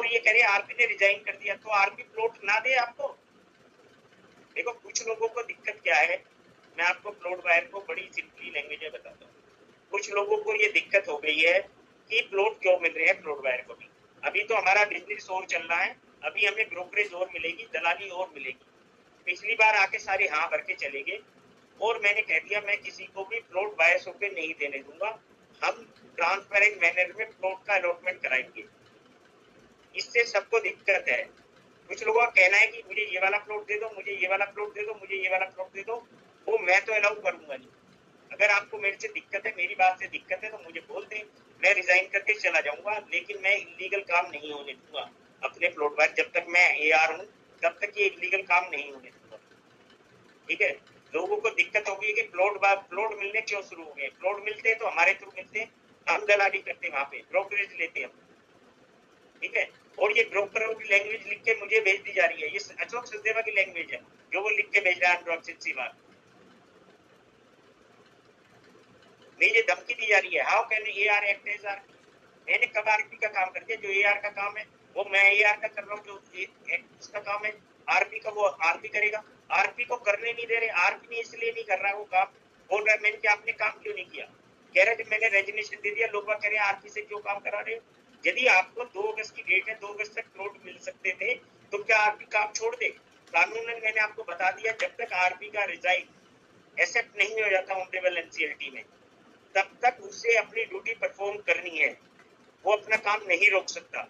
ये कह रहे आरपी ने रिजाइन कर दिया, तो आरपी प्लॉट ना दे आपको। देखो कुछ लोगों को दिक्कत क्या है, मैं आपको प्लॉट बायर को बड़ी सिंपली लैंग्वेज में बताता हूँ। कुछ लोगों को ये दिक्कत हो गई है कि प्लॉट क्यों मिल रहे हैं प्लॉट बायर को भी। अभी तो हमारा बिजनेस और चल रहा है, अभी हमें ब्रोकरेज और मिलेगी, दलाली और मिलेगी। पिछली बार आके सारे हाँ भर के चले गए, और मैंने कह दिया मैं किसी को भी प्लॉट बायर्सों पे नहीं देने दूंगा, हम ट्रांसपेरेंट मैनर में प्लॉट का अलॉटमेंट कराएंगे। इससे सबको दिक्कत है। कुछ लोगों का कहना है कि मुझे ये वाला प्लॉट दे दो, मुझे ये वाला प्लॉट दे दो, मुझे ये वाला प्लॉट दे दो, वो मैं तो अलाउ करूंगा नहीं। अगर आपको मेरे से दिक्कत है, मेरी बात से दिक्कत है, तो मुझे बोल दें, मैं रिजाइन करके चला जाऊंगा, लेकिन मैं इलीगल काम नहीं होने दूंगा अपने प्लॉट पर। जब तक मैं AR हूँ तब तक ये इलीगल काम नहीं होने दूंगा। ठीक है, लोगों को दिक्कत होगी कि प्लॉट मिलने क्यों शुरू हो गए। प्लॉट मिलते तो हमारे थ्रू मिलते, हम दलाली करते, वहां पे ब्रोकरेज लेते हम। ठीक है, और ये ब्रोकरों की लैंग्वेज लिख के मुझे भेज दी जा रही है, ये अशोक सचदेवा की लैंग्वेज है जो वो लिख के भेज रहा है अनुराग सिंह। मुझे धमकी दी जा रही है, how can AR act as RP. मैंने कब आरपी का काम कर दिया? जो AR का काम है वो मैं AR का कर रहा हूँ, जो उसका काम है आरपी का वो आरपी करेगा। आरपी को करने नहीं दे रहे, आरपी ने इसलिए नहीं कर रहा वो काम, बोल रहा है मैंने क्या आपने काम क्यों नहीं किया। कह रहे थे मैंने रेजिग्नेशन दे दिया, लोग कह रहे हैं आरपी से क्यों काम करा रहे हो। यदि आपको 2 अगस्त की डेट है, 2 अगस्त तक प्लॉट मिल सकते थे, तो क्या आरपी काम छोड़ दे? कानूनन मैंने आपको बता दिया, जब तक आरपी का रिजाइन एक्सेप्ट नहीं हो जाता ऑनरेबल NCLT में, तब तक उसे अपनी ड्यूटी परफॉर्म करनी है, वो अपना काम नहीं रोक सकता।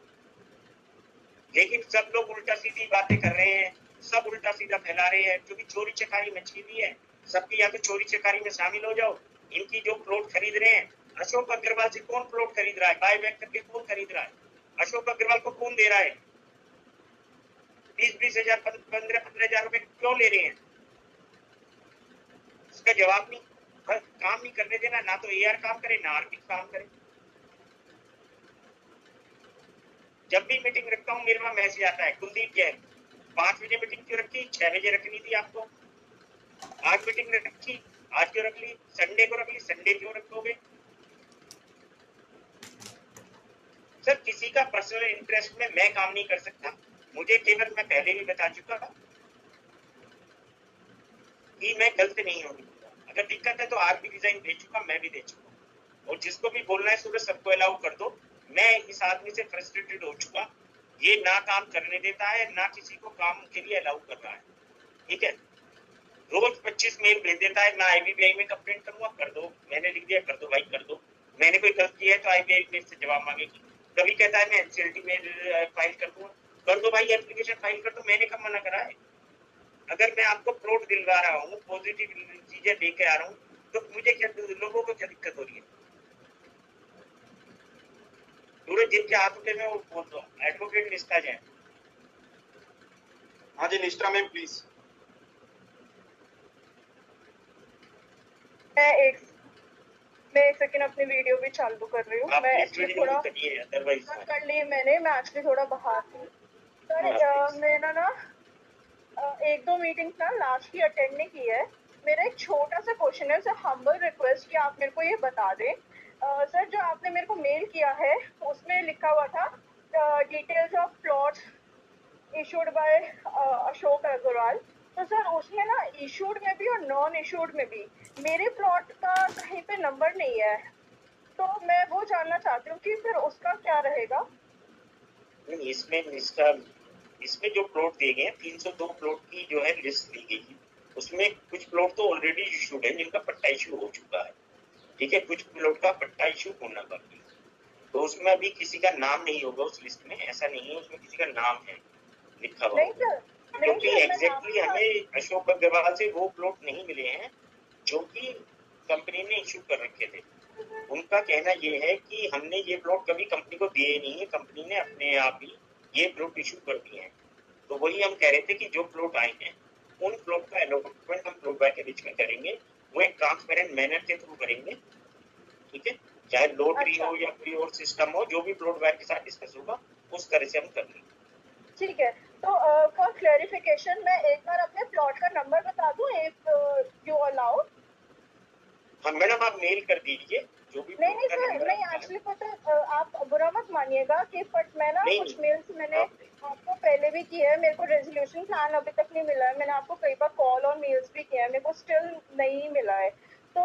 लेकिन सब लोग उल्टा सीधी बातें कर रहे हैं, सब उल्टा सीधा फैला रहे हैं, क्योंकि चोरी चकारी मची हुई है सबकी। या तो चोरी चकारी में शामिल हो जाओ। इनकी जो प्लॉट खरीद रहे हैं, अशोक अग्रवाल से कौन प्लॉट खरीद रहा है? बाय बैक करके कौन खरीद रहा है? अशोक अग्रवाल को कौन दे रहा है? 20-20 हजार 15-15 हजार रुपए क्यों ले रहे हैं? इसका जवाब नहीं। बस काम नहीं करने देना, ना तो AR काम करे ना आरपी काम करे। जब भी मीटिंग रखता हूँ मेरे पास मैसेज आता है, कुलदीप जैन 5 बजे मीटिंग क्यों रखी? 6 बजे रखनी थी आपको। आज मीटिंग रखी, आज क्यों रख ली? संडे को रख ली, संडे क्यों रखोगे? सर किसी का पर्सनल इंटरेस्ट में मैं काम नहीं कर सकता। मुझे केवल, मैं पहले भी बता चुका कि मैं गलत नहीं होने दूंगा। अगर दिक्कत है तो आरपी डिजाइन दे चुका, मैं भी दे चुका, और जिसको भी बोलना है सूरज सबको अलाउ कर दो। मैं इस आदमी से फ्रस्ट्रेटेड हो चुका, ये ना काम करने देता है, ना किसी को काम के लिए अलाउ कर रहा है। ठीक है, रोज 25 मेल भेज देता है, मैं IBPI में कंप्लेंट करूंगा, कर दो, मैंने लिख दिया, कर दो भाई कर दो। मैंने कोई गलत किया है तो IBPI मेरे से जवाब मांगेगी। कभी कहता है मैं NCLT में फाइल कर दूंगा, कर दो भाई, एप्लीकेशन फाइल कर दो, मैंने कब मना करा है? अगर मैं आपको प्लॉट दिलवा रहा हूँ, पॉजिटिव चीजें लेके आ रहा हूँ, तो मुझे क्या, लोगों को क्या दिक्कत हो रही है? पूरे जिनके हाथ उठे मैं वो बोल दो। एडवोकेट निष्ठा जैन। हाँ जी निष्ठा मैम प्लीज। मैं एक सेकंड अपनी वीडियो भी चालू कर रही हूँ। मैं एक्चुअली थोड़ा कर ली मैंने, मैं एक्चुअली थोड़ा बाहर थी। सर मैंने ना 1-2 मीटिंग्स ना लास्ट की अटेंड नहीं की है। मेरा एक छोटा सा क्वेश्चन है सर, हम्बल रिक्वेस्ट कि आप मेरे को ये बता दें। सर जो आपने मेरे को मेल किया है उसमें लिखा हुआ था details of plots issued by Ashok Agarwal. तो सर उसमें ना इशूड में भी और नॉन इशूड में भी मेरे प्लॉट का कहीं पे नंबर नहीं है, तो मैं वो जानना चाहती हूँ कि फिर उसका क्या रहेगा। इसमें जो प्लॉट दिए गए हैं 302 प्लॉट की जो है लिस्ट दी गई है, उसमें कुछ प्लॉट तो ऑलरेडी इशूड है जिनका पट्टा इशू हो चुका है। ठीक है, कुछ प्लॉट का पट्टा इशू होना बाकी है, तो उसमें अभी किसी का नाम नहीं होगा उस लिस्ट में। ऐसा नहीं है उसमें किसी का नाम है लिखा हुआ, क्योंकि एग्जैक्टली हमें अशोक अग्रवाल से वो प्लॉट नहीं मिले हैं जो कि कंपनी ने इशू कर रखे थे। उनका कहना ये है कि हमने ये प्लॉट कभी कंपनी को दिए नहीं है, कंपनी ने अपने आप ही ये प्लॉट इशू कर दिए हैं। तो वही हम कह रहे थे कि जो प्लॉट आए हैं उन प्लॉट का अलॉटमेंट हम प्लॉट बाय के बीच में करेंगे, वो एक ट्रांसपेरेंट मैनर के थ्रू करेंगे। ठीक है, चाहे लॉटरी हो या कोई और सिस्टम हो, जो भी प्लॉट बायर के साथ डिस्कस होगा उस तरह से हम कर लेंगे। ठीक है, तो फॉर क्लैरिफिकेशन मैं एक बार अपने प्लॉट का नंबर बता दूं इफ यू अलाउ। हाँ मैडम, आप मेल कर दीजिए, जो भी नहीं सर, नहीं एक्चुअली पता आप बुरा मत मानिएगा कि बट मैं ना कुछ मेल्स मैंने आपको पहले भी किया है, मेरे को रेजोल्यूशन प्लान अभी तक नहीं मिला है। मैंने आपको कई बार कॉल और मेल्स भी किया है, मेरे को स्टिल नहीं मिला है। तो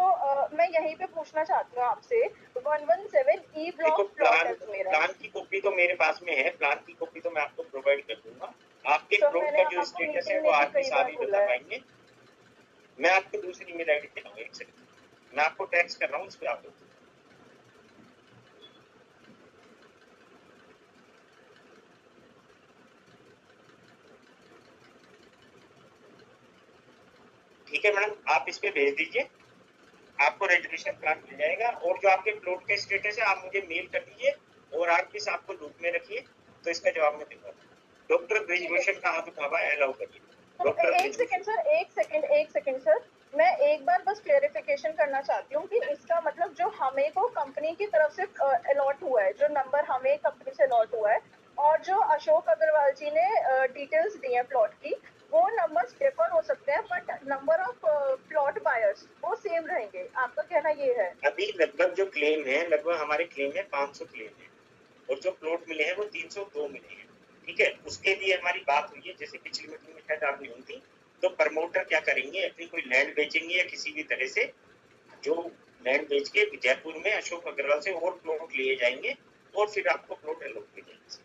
मैं यहीं पे पूछना चाहती हूँ आपसे 117 ई ब्लॉक प्लॉट है मेरा। प्लान की कॉपी तो मेरे पास में है, प्लान की कॉपी तो मैं आपको प्रोवाइड कर दूंगा। आपके प्लॉट का जो स्टेटस है वो आरपी साहब ही बता पाएंगे। मैं आपको दूसरी ईमेल आईडी दे रहा हूँ, एक सेकंड मैं आपको टेक्स्ट कर रहा हूँ, उस पर आप ठीक है मैडम, आप इस पे भेज दीजिए, आपको रेजोल्यूशन प्लान मिल जाएगा। और जो आपके प्लॉट का स्टेटस है आप मुझे मेल कर दीजिए और आरपी साहब को लूप में रखिए, तो इसका जवाब मैं दूंगा। डॉक्टर ब्रिजभूषण का हाथ उठावा अलाउ करिए। एक सेकंड सर, मैं एक बार बस क्लेरिफिकेशन करना चाहती हूँ कि इसका मतलब जो हमें को कंपनी की तरफ से अलॉट हुआ है, जो नंबर हमें कंपनी से अलॉट हुआ है, और जो अशोक अग्रवाल जी ने डिटेल्स दी है प्लॉट की, वो नंबर्स डिफर हो सकते हैं but number of plot buyers वो सेम रहेंगे। आपका कहना ये है? अभी लगभग जो क्लेम है, लगभग हमारे क्लेम है 500 क्लेम है, और जो प्लॉट मिले हैं वो 302 मिले हैं। ठीक है, उसके लिए हमारी बात हुई है, जैसे पिछली मीटिंग में शायद आपने हुई थी। तो प्रमोटर क्या करेंगे, अपनी कोई लैंड बेचेंगे या किसी भी तरह से जो लैंड बेच के जयपुर में अशोक अग्रवाल से और प्लॉट लिए जाएंगे और फिर आपको प्लॉट अलॉट किए जाएंगे।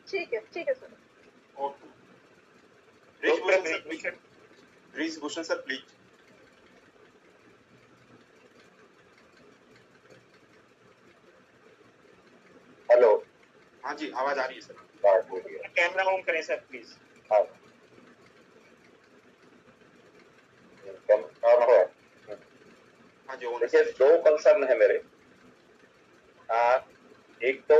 ठीक है sir. Brijbhushan sir please. Hello, हाँ जी आवाज आ रही है सर। कैमरा ऑन करें सर प्लीज। हाँ जी, देखिए 2 कंसर्न है मेरे। एक तो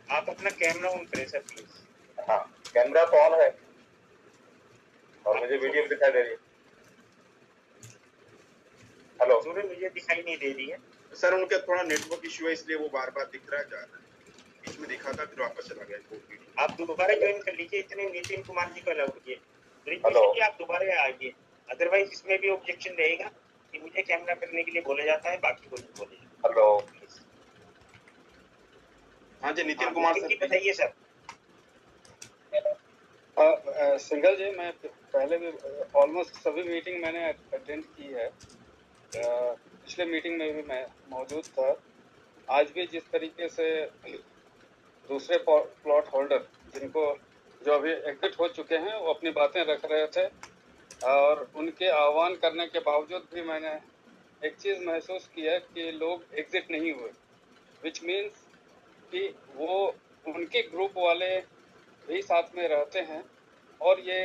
आप अपना कैमरा ऑन करें सर प्लीज। हाँ, कैमरा तो ऑन है और मुझे वीडियो भी दिखाई दे रही है। हेलो सूर्य, मुझे दिखाई नहीं दे रही है सर, उनका थोड़ा नेटवर्क इश्यू है इसलिए वो बार बार दिख रहा है, बीच में दिखा था फिर वापस चला गया। आप दोबारा ज्वाइन कर लीजिए, इतने नितिन कुमार जी को अलाउ कीजिए। आप दोबारा आइए, अदरवाइज इसमें भी ऑब्जेक्शन रहेगा कि मुझे कैमरा करने के लिए बोला जाता है, बाकी को नहीं बोले। हेलो, हाँ जी नितिन कुमार सर बताइए सर। सिंगल जी, मैं पहले भी ऑलमोस्ट सभी मीटिंग मैंने अटेंड की है। पिछले मीटिंग में भी मैं मौजूद था। आज भी जिस तरीके से दूसरे प्लॉट होल्डर जिनको जो अभी एग्जिट हो चुके हैं वो अपनी बातें रख रहे थे, और उनके आह्वान करने के बावजूद भी मैंने एक चीज़ महसूस किया कि लोग एग्जिट नहीं हुए, विच मीन्स कि वो उनके ग्रुप वाले भी साथ में रहते हैं, और ये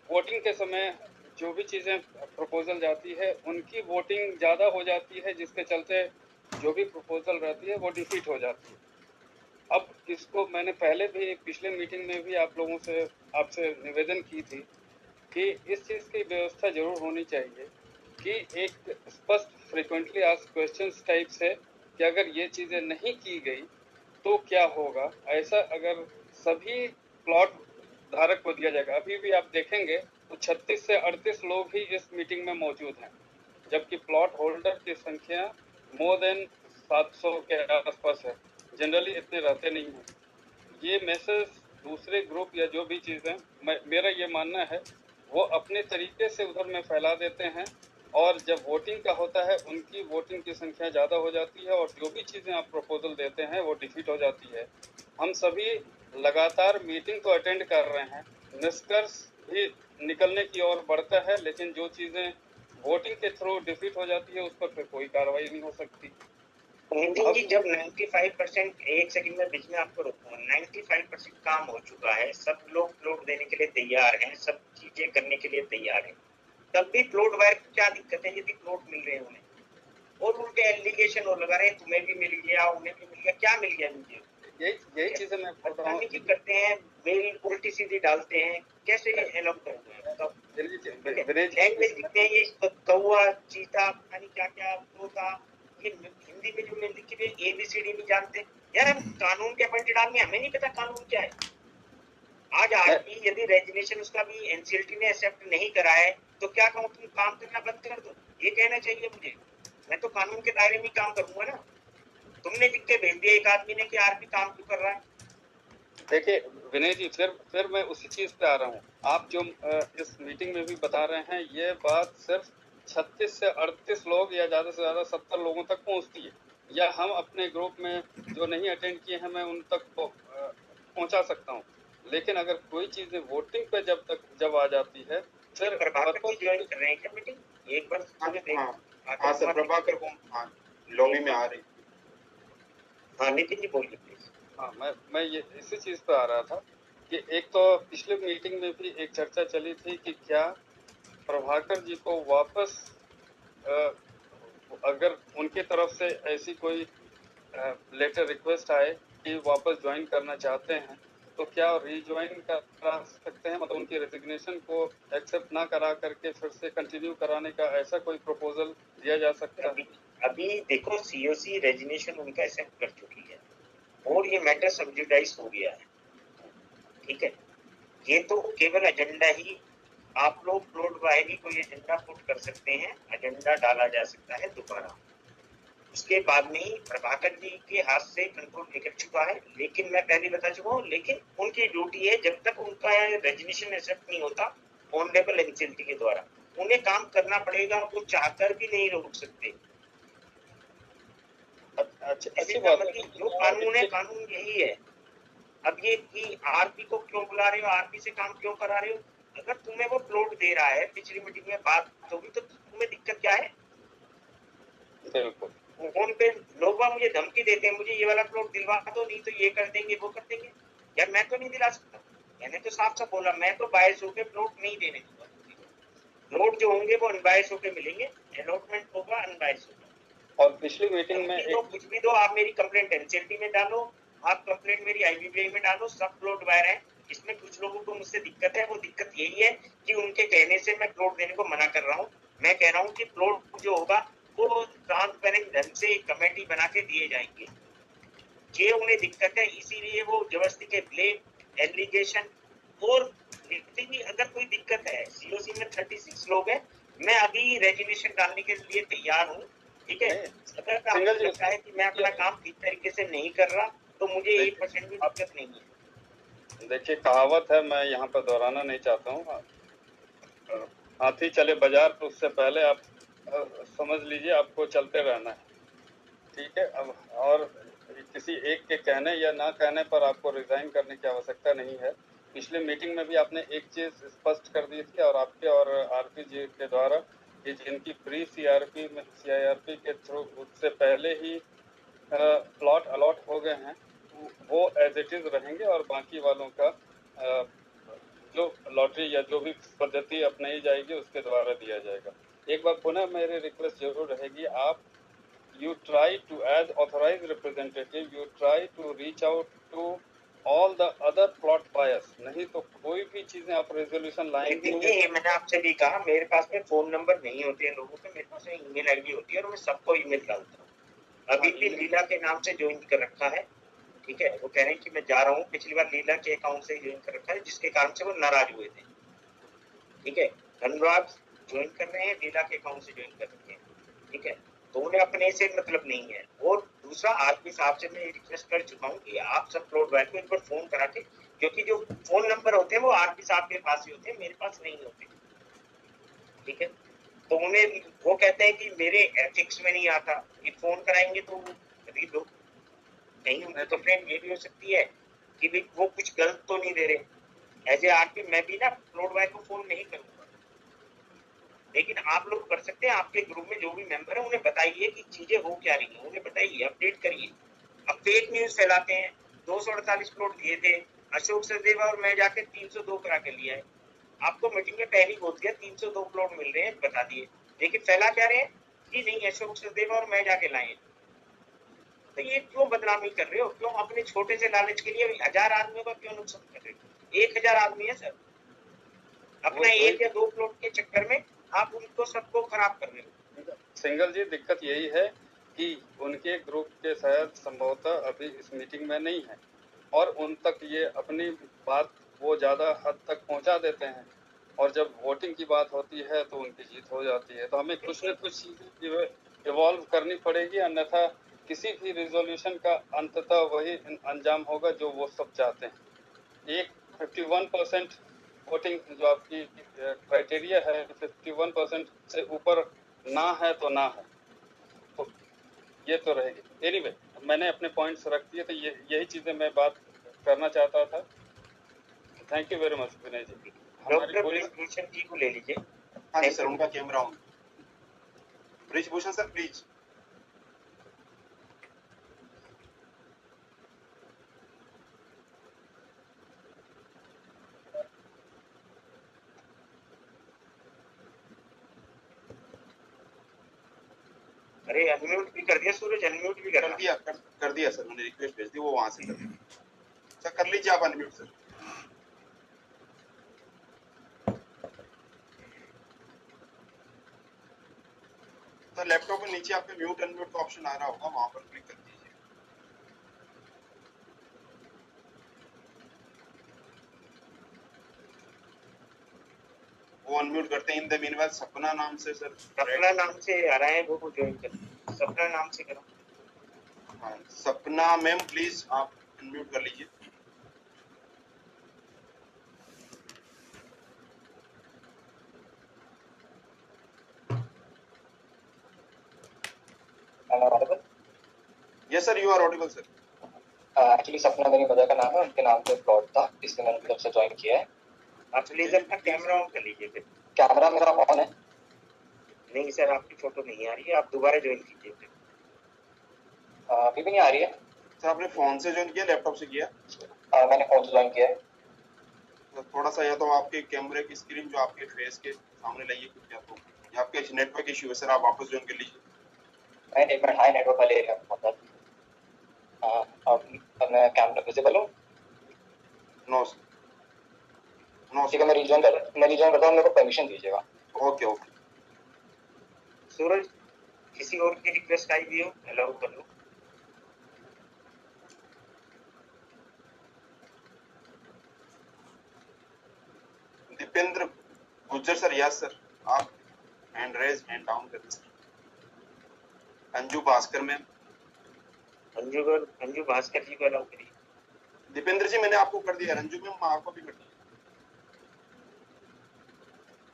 वोटिंग के समय जो भी चीज़ें प्रपोजल जाती है उनकी वोटिंग ज़्यादा हो जाती है, जिसके चलते जो भी प्रपोजल रहती है वो डिफीट हो जाती है। अब इसको मैंने पहले भी पिछले मीटिंग में भी आप लोगों से आपसे निवेदन की थी कि इस चीज़ की व्यवस्था जरूर होनी चाहिए कि एक स्पष्ट फ्रिक्वेंटली आस्क्ड क्वेश्चंस टाइप से कि अगर ये चीज़ें नहीं की गई तो क्या होगा। ऐसा अगर सभी प्लॉट धारक को दिया जाएगा, अभी भी आप देखेंगे तो 36 से 38 लोग ही इस मीटिंग में मौजूद हैं, जबकि प्लॉट होल्डर की संख्या मोर देन 700 के आसपास है। जनरली इतने रहते नहीं हैं। ये मैसेज दूसरे ग्रुप या जो भी चीज़ें, मेरा ये मानना है वो अपने तरीके से उधर में फैला देते हैं, और जब वोटिंग का होता है उनकी वोटिंग की संख्या ज़्यादा हो जाती है और जो भी चीज़ें आप प्रपोजल देते हैं वो डिफीट हो जाती है। हम सभी लगातार मीटिंग को अटेंड कर रहे हैं, निष्कर्ष भी निकलने की ओर बढ़ता है, लेकिन जो चीज़ें वोटिंग के थ्रू डिफीट हो जाती है उस पर फिर कोई कार्रवाई नहीं हो सकती। जी, जब 95% एक सेकंड में बीच में आपको रोकूंगा, 95% काम हो चुका है, सब लोग प्लॉट देने के लिए तैयार हैं, सब चीजें करने के लिए तैयार हैं, तब भी प्लॉट वायर की क्या दिक्कत है यदि प्लॉट मिल रहे हैं उन्हें, और उनके एलिगेशन और लगा रहे हैं तुम्हें भी मिल गया उन्हें भी मिल गया, क्या मिल गया मुझे? यही चीजें मैं बताने की करते हैं, मेरी उल्टी सीधी डालते हैं, कैसे अलाउ करूंगा? तो लैंग्वेज लिखते हैं, ये कौवा चीता पता नहीं क्या क्या तोता, ये हिंदी में जो लिखे हुए ABCD नहीं जानते यार। हम कानून के पॉइंट आदमी, हमें नहीं पता कानून क्या है। आज आदमी यदि रेजिग्नेशन उसका भी NCLT ने एक्सेप्ट नहीं करा है तो क्या कहूँ, तुम काम करना बंद कर दो, ये कहना चाहिए मुझे। मैं तो कानून के दायरे में काम करूंगा ना। तुमने लिख के भेज दिया एक आदमी ने कि आरपी काम क्यों कर रहा है। देखिए विनय जी, फिर मैं उसी चीज पे आ रहा हूँ। आप जो इस मीटिंग में भी बता रहे हैं, ये बात सिर्फ 36 से 38 लोग या ज्यादा से ज्यादा 70 लोगों तक पहुँचती है, या हम अपने ग्रुप में जो नहीं अटेंड किए हैं मैं उन तक पहुँचा सकता हूँ। लेकिन अगर कोई चीजें वोटिंग पे जब आ जाती है, फिर प्रभाकर जी ज्वाइन कर रहे हैं क्या मीटिंग? एक बार हाँ सर, प्रभाकर को लॉबी में आ रही। हाँ नितिन जी बोलिए प्लीज। हाँ, मैं ये इसी चीज पे आ रहा था कि एक तो पिछले मीटिंग में भी एक चर्चा चली थी कि क्या प्रभाकर जी को वापस अगर उनके तरफ से ऐसी कोई लेटर रिक्वेस्ट आए कि वापस ज्वाइन करना चाहते हैं, तो क्या रीज्वाइन करा सकते हैं? मतलब उनकी रेजिग्नेशन को एक्सेप्ट ना करा करके फिर से कंटिन्यू कराने का ऐसा कोई प्रपोजल दिया जा सकता है? अभी देखो सीओसी रेजिग्नेशन उनका एक्सेप्ट कर चुकी है और ये मैटर सब्जुडाइज हो गया है, ठीक है। ये तो केवल एजेंडा ही, आप लोग प्लॉट बाय भी कोई एजेंडा पुट कर सकते हैं, एजेंडा डाला जा सकता है दोबारा। उसके बाद में ही प्रभाकर जी के हाथ से कंट्रोल निकल चुका है। लेकिन मैं पहले बता चुका हूँ, लेकिन उनकी ड्यूटी है जब तक उनका रेजिग्नेशन एक्सेप्ट नहीं होता ऑनरेबल एनसीएलटी के द्वारा, उन्हें काम करना पड़ेगा। वो चाहकर भी नहीं रोक सकते। अच्छा, ऐसी बात है, जो कानून है कानून यही है। अब ये कि आरपी को क्यों बुला रहे हो, आरपी से काम क्यों करा रहे हो? अगर तुम्हें वो प्लॉट दे रहा है, पिछली मीटिंग में बात होगी, तो तुम्हें दिक्कत क्या है? बिल्कुल। फोन पे लोग मुझे धमकी देते हैं, मुझे ये वाला प्लॉट दिलवा दो, नहीं तो ये कर देंगे वो कर देंगे। यार मैं तो नहीं दिला सकता। मैंने तो साफ साफ बोला, मैं तो बायस होकर प्लॉट नहीं देने दूंगा। प्लॉट जो होंगे वो अनबायस होकर मिलेंगे, अलॉटमेंट होगा अनबायस होगा। और पिछली मीटिंग में तो कुछ भी दो, आप मेरी कंप्लेंट एनसीएलटी में डालो, आप कंप्लेंट मेरी आईबीबीआई में डालो, सब प्लॉट बायर है। इसमें कुछ लोगों को मुझसे दिक्कत है, वो दिक्कत यही है कि उनके कहने से मैं प्लॉट देने को मना कर रहा हूँ। मैं कह रहा हूँ कि प्लॉट जो होगा वो ट्रांसपेरेंट ढंग से कमेटी बना के दिए जाएंगे। ये उन्हें दिक्कत है, इसीलिए वो जबरदस्ती के ब्लेम एलिगेशन। और अगर कोई दिक्कत है, सीओसी में 36 लोग हैं, मैं अभी रेजिग्नेशन डालने के लिए तैयार हूँ, ठीक है। अगर आपको लगता है कि मैं अपना काम ठीक तरीके से नहीं कर रहा, तो मुझे 1% भी दिक्कत नहीं है। देखिए कहावत है, मैं यहाँ पर दोहराना नहीं चाहता हूँ, हाथी चले बाजार तो उससे पहले आप समझ लीजिए आपको चलते रहना है, ठीक है। अब और किसी एक के कहने या ना कहने पर आपको रिजाइन करने की आवश्यकता नहीं है। पिछले मीटिंग में भी आपने एक चीज स्पष्ट कर दी थी, और आपके और आरपी जी के द्वारा कि जिनकी प्री सीआईआरपी के थ्रू उससे पहले ही प्लॉट अलॉट हो गए हैं, वो एज इट इज रहेंगे और बाकी वालों का जो लॉटरी या जो भी पद्धति अपनाई जाएगी उसके द्वारा दिया जाएगा। एक बार पुनः मेरी रिक्वेस्ट जरूर रहेगी, आप you try to, as authorized representative, you try to reach out to all the other plot buyers। नहीं तो कोई भी चीजें आप रेजोल्यूशन लाएंगे। मैंने आपसे भी कहा, मेरे पास में फोन नंबर नहीं होते हैं लोगों के, मेरे पास ईमेल आईडी होती है और मैं सबको ईमेल डालता हूँ। अभी भी लीला के नाम से ज्वाइन कर रखा है, ठीक है। वो कह रहे हैं कि मैं जा रहा हूँ, पिछली बार लीला के अकाउंट से ज्वाइन कर रखा है, जिसके कारण से वो नाराज हुए थे, ठीक है। धन्यवाद, ज्वाइन कर रहे हैं, लीला के अकाउंट से ज्वाइन कर रखे हैं, ठीक है। तो उन्हें अपने से मतलब नहीं है। और दूसरा, आरपी साहब से मैं रिक्वेस्ट कर चुका हूँ कि आप सब प्लॉट बायर को एक बार फोन करा के, क्योंकि जो फोन नंबर होते हैं वो आरपी साहब के पास ही होते हैं, मेरे पास नहीं होते, ठीक है। तो उन्हें वो कहते हैं कि मेरे एथिक्स में नहीं आता कि फोन कराएंगे तो खरीद दो। कहीं उनकी कंप्लेंट ये भी हो सकती है कि भाई वो कुछ गलत तो नहीं दे रहे। एज ए आरपी मैं भी ना प्लॉट बायर को फोन नहीं करूंगा, लेकिन आप लोग कर सकते हैं। आपके ग्रुप में जो भी मेंबर है उन्हें बताइए कि चीजें हो क्या रही है, उन्हें बताइए, अपडेट करिए। अब फेक न्यूज फैलाते हैं, 248 प्लॉट दिए थे, अशोक सचदेवा और मैं जाके 302 करा के लिया है। आपको मीटिंग में पहले बोल दिया 302 प्लॉट मिल रहे हैं, बता दिए, लेकिन फैला क्या रहे हैं कि नहीं अशोक सचदेवा और मैं जाके लाए। तो ये क्यों बदनामी कर रहे हो? क्यों अपने छोटे से लालच के लिए 1000 आदमियों का क्यों नुकसान कर रहे हो? 1000 आदमी है सर, अपना 1 या 2 प्लॉट के चक्कर में आप उनको सबको खराब कर रहे हो। सिंगल जी, दिक्कत यही है कि उनके ग्रुप के शायद संभवतः अभी इस मीटिंग में नहीं है, और उन तक ये अपनी बात वो ज़्यादा हद तक पहुंचा देते हैं, और जब वोटिंग की बात होती है तो उनकी जीत हो जाती है। तो हमें कुछ न कुछ चीज़ें इवॉल्व करनी पड़ेगी, अन्यथा किसी भी रिजोल्यूशन का अंततः वही अंजाम होगा जो वो सब चाहते हैं। एक 51% वोटिंग जो आपकी क्राइटेरिया है, 51% से ऊपर ना है तो ना है, तो ये तो रहेगी। एनीवे, मैंने अपने पॉइंट्स रख दिए, तो यही चीजें मैं बात करना चाहता था। Thank you very much Vinay ji. Doctor Brijbhushan ji को ले लीजिए। हाँ जी सर, उनका camera on. Brijbhushan sir please. अरे अनम्यूट भी कर दिया सूरज, अनम्यूट भी कर दिया सर, मैंने रिक्वेस्ट भेज दी, वो वहां से कर दिया। सर कर लीजिए आप अनम्यूट सर। तो लैपटॉप में नीचे आपके म्यूट अनम्यूट का ऑप्शन आ रहा होगा, वहां पर क्लिक कर दीजिए। वो अनम्यूट करते हैं। इन द मीनवाइल सपना नाम से सर, सपना नाम से आ रहा है, वो ज्वाइन कर, सपना नाम से करो। हाँ सपना मैम प्लीज आप अनम्यूट कर लीजिए। Yes sir, you are audible sir. Actually Sapna मेरी मदर का नाम है, उनके नाम पे प्लॉट था, इसलिए मैंने जब से ज्वाइन किया है। आप प्लीज अपना कैमरा ऑन कर लीजिए। फिर कैमरा मेरा ऑन है। नहीं सर, आपकी फोटो नहीं आ रही है, आप दोबारा ज्वाइन कीजिए। फिर अभी भी नहीं आ रही है सर। आपने फोन से ज्वाइन किया, लैपटॉप से किया? मैंने फोन से ज्वाइन किया है। तो थोड़ा सा या तो आपके कैमरे की स्क्रीन जो आपके फेस के सामने लाइए कुछ, या तो या आपके नेटवर्क इश्यू है सर, आप वापस ज्वाइन कर लीजिए। मैं एक मिनट, हाई नेटवर्क वाले एरिया में होता है। अब मैं कैमरा विजिबल हूँ? नो सर, नो ठीक है, मैं रिज्वाइन करता हूँ, मेरे को परमिशन दीजिएगा। Okay okay. सूरज, किसी और की रिक्वेस्ट आई भी हो, अलाउ कर लो। Dipendra Gujjar sir, yes sir, आप हैंड रेज, हैंड डाउन कर दीजिए। अंजू भास्कर मैम, अंजू भास्कर जी को अलाउ करिए। दीपेंद्र जी मैंने आपको कर दिया, रंजू मैम आपको भी कर दिया।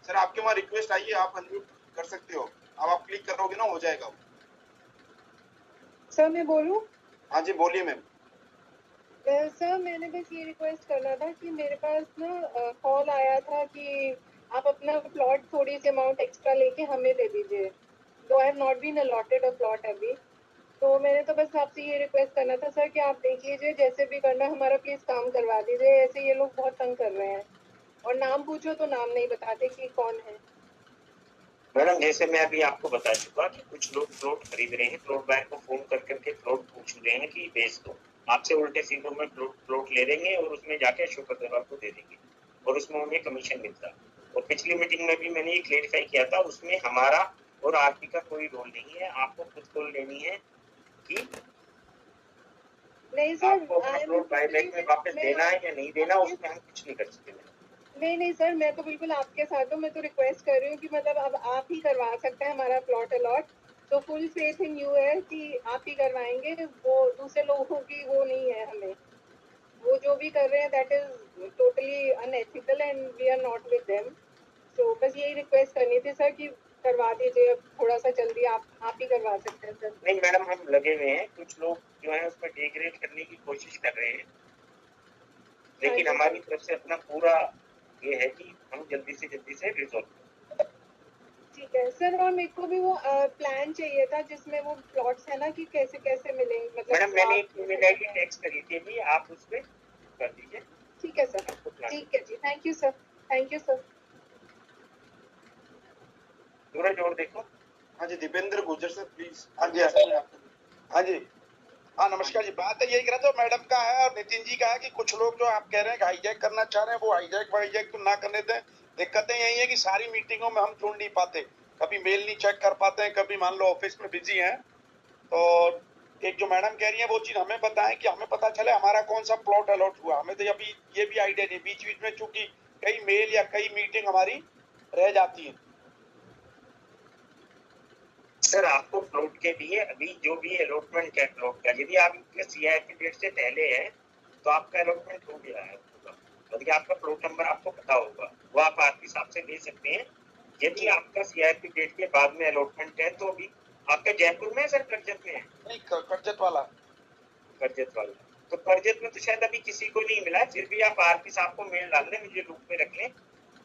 सर आपके वहाँ रिक्वेस्ट आई है, आप अनम्यूट कर सकते हो। अब आप क्लिक करोगे ना, हो जाएगा वो। सर मैं बोलूं? हाँ जी बोलिए मैम। सर मैंने बस ये रिक्वेस्ट करना था कि मेरे पास ना कॉल आया था कि आप अपना प्लॉट थोड़ी सी अमाउंट एक्स्ट्रा लेके हमें दे दीजिए। Though I have not been allotted a plot अभी, तो मैंने तो बस आपसे ये रिक्वेस्ट करना था सर कि आप देख लीजिए, जैसे भी करना हमारा प्लीज काम करवा दीजिए। ऐसे ये लोग बहुत तंग कर रहे हैं, और नाम पूछो तो नाम नहीं बताते कि कौन है। मैडम जैसे मैं अभी आपको बता चुका कि कुछ लोग प्लॉट खरीद रहे हैं, प्लॉट बायर को फोन कर करके प्लॉट पूछ रहे हैं कि बेच दो, आपसे उल्टे सीधों में प्लॉट ले लेंगे और उसमें जाके अशोक अग्रवाल को दे देंगे और उसमें उन्हें कमीशन मिलता है। और पिछली मीटिंग में भी मैंने ये क्लेरिफाई किया था, उसमें हमारा और आरपी का कोई रोल नहीं है। आपको खुद कॉल लेनी है कि नहीं सर, आपको अपना प्लॉट बायबैक में वापस देना है या नहीं देना, उसमें हम कुछ नहीं कर सकते। नहीं सर, मैं तो बिल्कुल आपके साथ हूँ। मैं तो रिक्वेस्ट कर रही हूँ कि मतलब अब आप ही करवा सकते हैं हमारा प्लॉट अलॉट, तो फुल फेथ इन यू है कि आप ही करवाएंगे। वो दूसरे लोगों की वो नहीं है हमें, वो जो भी कर रहे हैं that is totally unethical and we are not with them. तो बस यही रिक्वेस्ट करनी थी सर कि करवा दीजिए थोड़ा सा जल्दी, आप ही करवा सकते हैं सर। नहीं मैडम, हम लगे हुए हैं, कुछ लोग जो है उसमें डिग्रेड करने की कोशिश कर रहे हैं, लेकिन हमारी तरफ से अपना पूरा ये है कि हम जल्दी से रिजॉल्व। ठीक है सर, और मेरे को भी वो प्लान चाहिए था जिसमें वो प्लॉट्स है ना कि कैसे कैसे मिलेंगे, मतलब मैडम मैंने एक ईमेल आईडी टेक्स्ट करी थी अभी, आप उस पर कर दीजिए। ठीक है सर, ठीक है जी, thank you sir, thank you sir. Suraj और देखो। हाँ जी दीपेंद्र गुज्जर सर प्लीज। हाँ जी हाँ जी, हाँ नमस्कार जी। बात यही कह रहा तो मैडम का है और नितिन जी का है कि कुछ लोग जो आप कह रहे हैं कि हाईजैक करना चाह रहे हैं, वो हाईजैक तो ना करने दें। दिक्कतें यही है कि सारी मीटिंगों में हम जुड़ नहीं पाते, कभी मेल नहीं चेक कर पाते हैं, कभी मान लो ऑफिस में बिजी हैं। तो एक जो मैडम कह रही है वो चीज हमें बताएं कि हमें पता चले हमारा कौन सा प्लॉट अलॉट हुआ। हमें तो अभी ये भी आइडिया नहीं, बीच बीच में चूंकि कई मेल या कई मीटिंग हमारी रह जाती है। सर आपको प्लॉट के लिए अभी जो भी अलॉटमेंट है प्लॉट का, यदि आपके सीआई की डेट से पहले है तो आपका अलॉटमेंट हो गया है, यदि आपका प्लॉट नंबर आपको पता होगा वो आप आरपी साहब से ले सकते हैं। यदि आपका सीआईपी डेट के बाद में अलॉटमेंट है तो अभी आपका जयपुर में है सर, करजत में है? नहीं, करजत वाला। तो करजत में तो शायद अभी किसी को नहीं मिला, फिर भी आप आरपी साहब को मेल डाल दें, मुझे लूप में रख लें,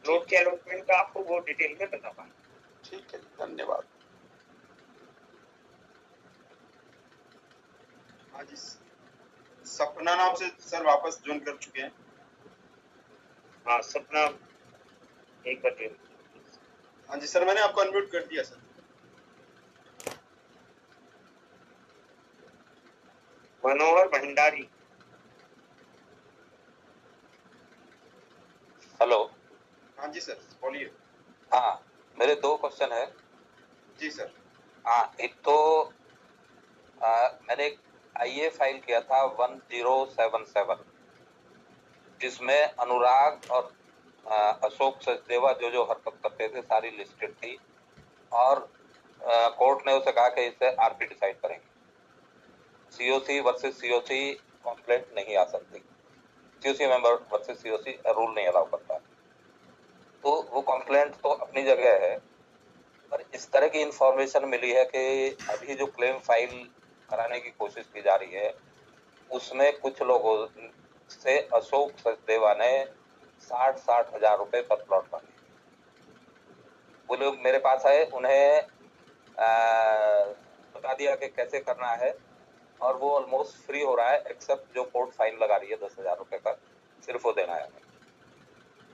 प्लॉट के अलॉटमेंट का आपको वो डिटेल में बता पाएं। ठीक है, धन्यवाद। हाँ जी, सपना नाम से सर वापस ज्वाइन कर चुके हैं। हाँ सपना, एक बार। हाँ जी सर, मैंने आपको अनम्यूट कर दिया सर। मनोहर भंडारी। हेलो। हाँ जी सर, बोलिए। हाँ, मेरे 2 क्वेश्चन है। जी सर। हाँ, एक तो मैंने एक आईए फाइल किया था 1077, जिसमें अनुराग और अशोक सचदेवा जो हरकत करते थे सारी लिस्टेड थी, और कोर्ट ने उसे कहा कि इसे आरपी डिसाइड करेंगे। सीओसी वर्सेस सीओसी कंप्लेंट नहीं आ सकती, COC member versus COC rule नहीं अलाउ करता। तो वो कंप्लेंट तो अपनी जगह है, पर इस तरह की इंफॉर्मेशन मिली है कि अभी जो क्लेम फाइल कराने की कोशिश की जा रही है उसमें कुछ लोगों से अशोक सचदेवा ने 60 हजार रुपए पर प्लॉट मांगे। वो लोग मेरे पास आए, उन्हें बता दिया कि कैसे करना है, और वो ऑलमोस्ट फ्री हो रहा है, एक्सेप्ट जो कोर्ट फाइन लगा रही है 10,000 रुपए का, सिर्फ वो देना है।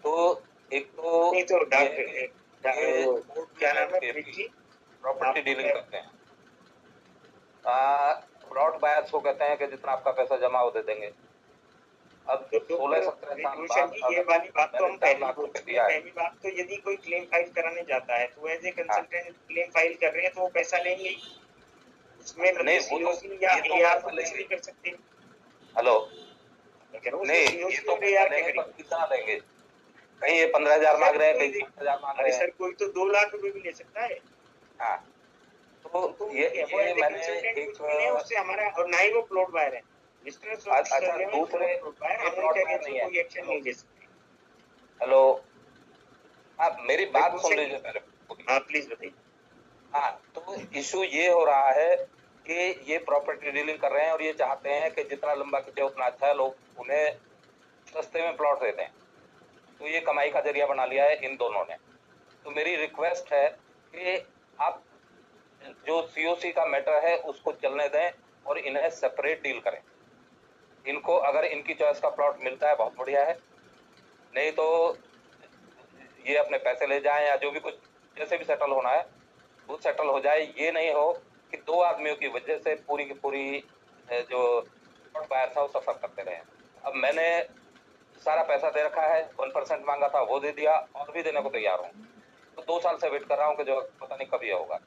तो एक तो नहीं तो क्या नाम है, प्रॉपर्टी डीलिंग करते हैं, प्लॉट बायर्स को कहते हैं कि जितना आपका पैसा जमा हो दे देंगे। अब 16-17 साल बाद ये वाली बात तो हम पहली बात तो यदि कोई क्लेम फाइल कराने जाता है तो as a consultant claim file कर रहे हैं तो वो पैसा लेंगे ही, उसमें नहीं, वो सीओसी या एआर तो कुछ नहीं कर सकते। हेलो, नहीं ये तो कितना देंगे? कहीं ये 15,000 मांग रहे हैं, कहीं 20,000 मांग रहे हैं। सर कोई तो 2 लाख रुपए भी ले सकता है। हाँ, तो ये मैंने एक उससे हमारा, और ना ही वो प्लॉट बायर है। अच्छा, दूसरे कोई एक्शन नहीं ले सकते। हेलो, आप मेरी बात सुन लीजिए पहले। हाँ प्लीज बताइए। हाँ, तो इशू ये हो रहा है कि ये प्रॉपर्टी डीलिंग कर रहे हैं और ये चाहते हैं कि जितना लंबा खींचे उतना अच्छा है, लोग उन्हें सस्ते में प्लॉट देते हैं, तो ये कमाई का जरिया बना लिया है इन दोनों ने। तो मेरी रिक्वेस्ट है कि आप जो सीओसी का मैटर है उसको चलने दें और इन्हें सेपरेट डील करें। इनको अगर इनकी चॉइस का प्लॉट मिलता है बहुत बढ़िया है, नहीं तो ये अपने पैसे ले जाएं, या जो भी कुछ जैसे भी सेटल होना है वो सेटल हो जाए। ये नहीं हो कि 2 आदमियों की वजह से पूरी की पूरी जो प्लॉट बायर था वो सफर करते रहे। अब मैंने सारा पैसा दे रखा है, 1% मांगा था वो दे दिया, और भी देने को तैयार हूँ। तो 2 साल से वेट कर रहा हूँ कि जो पता नहीं कब ये होगा,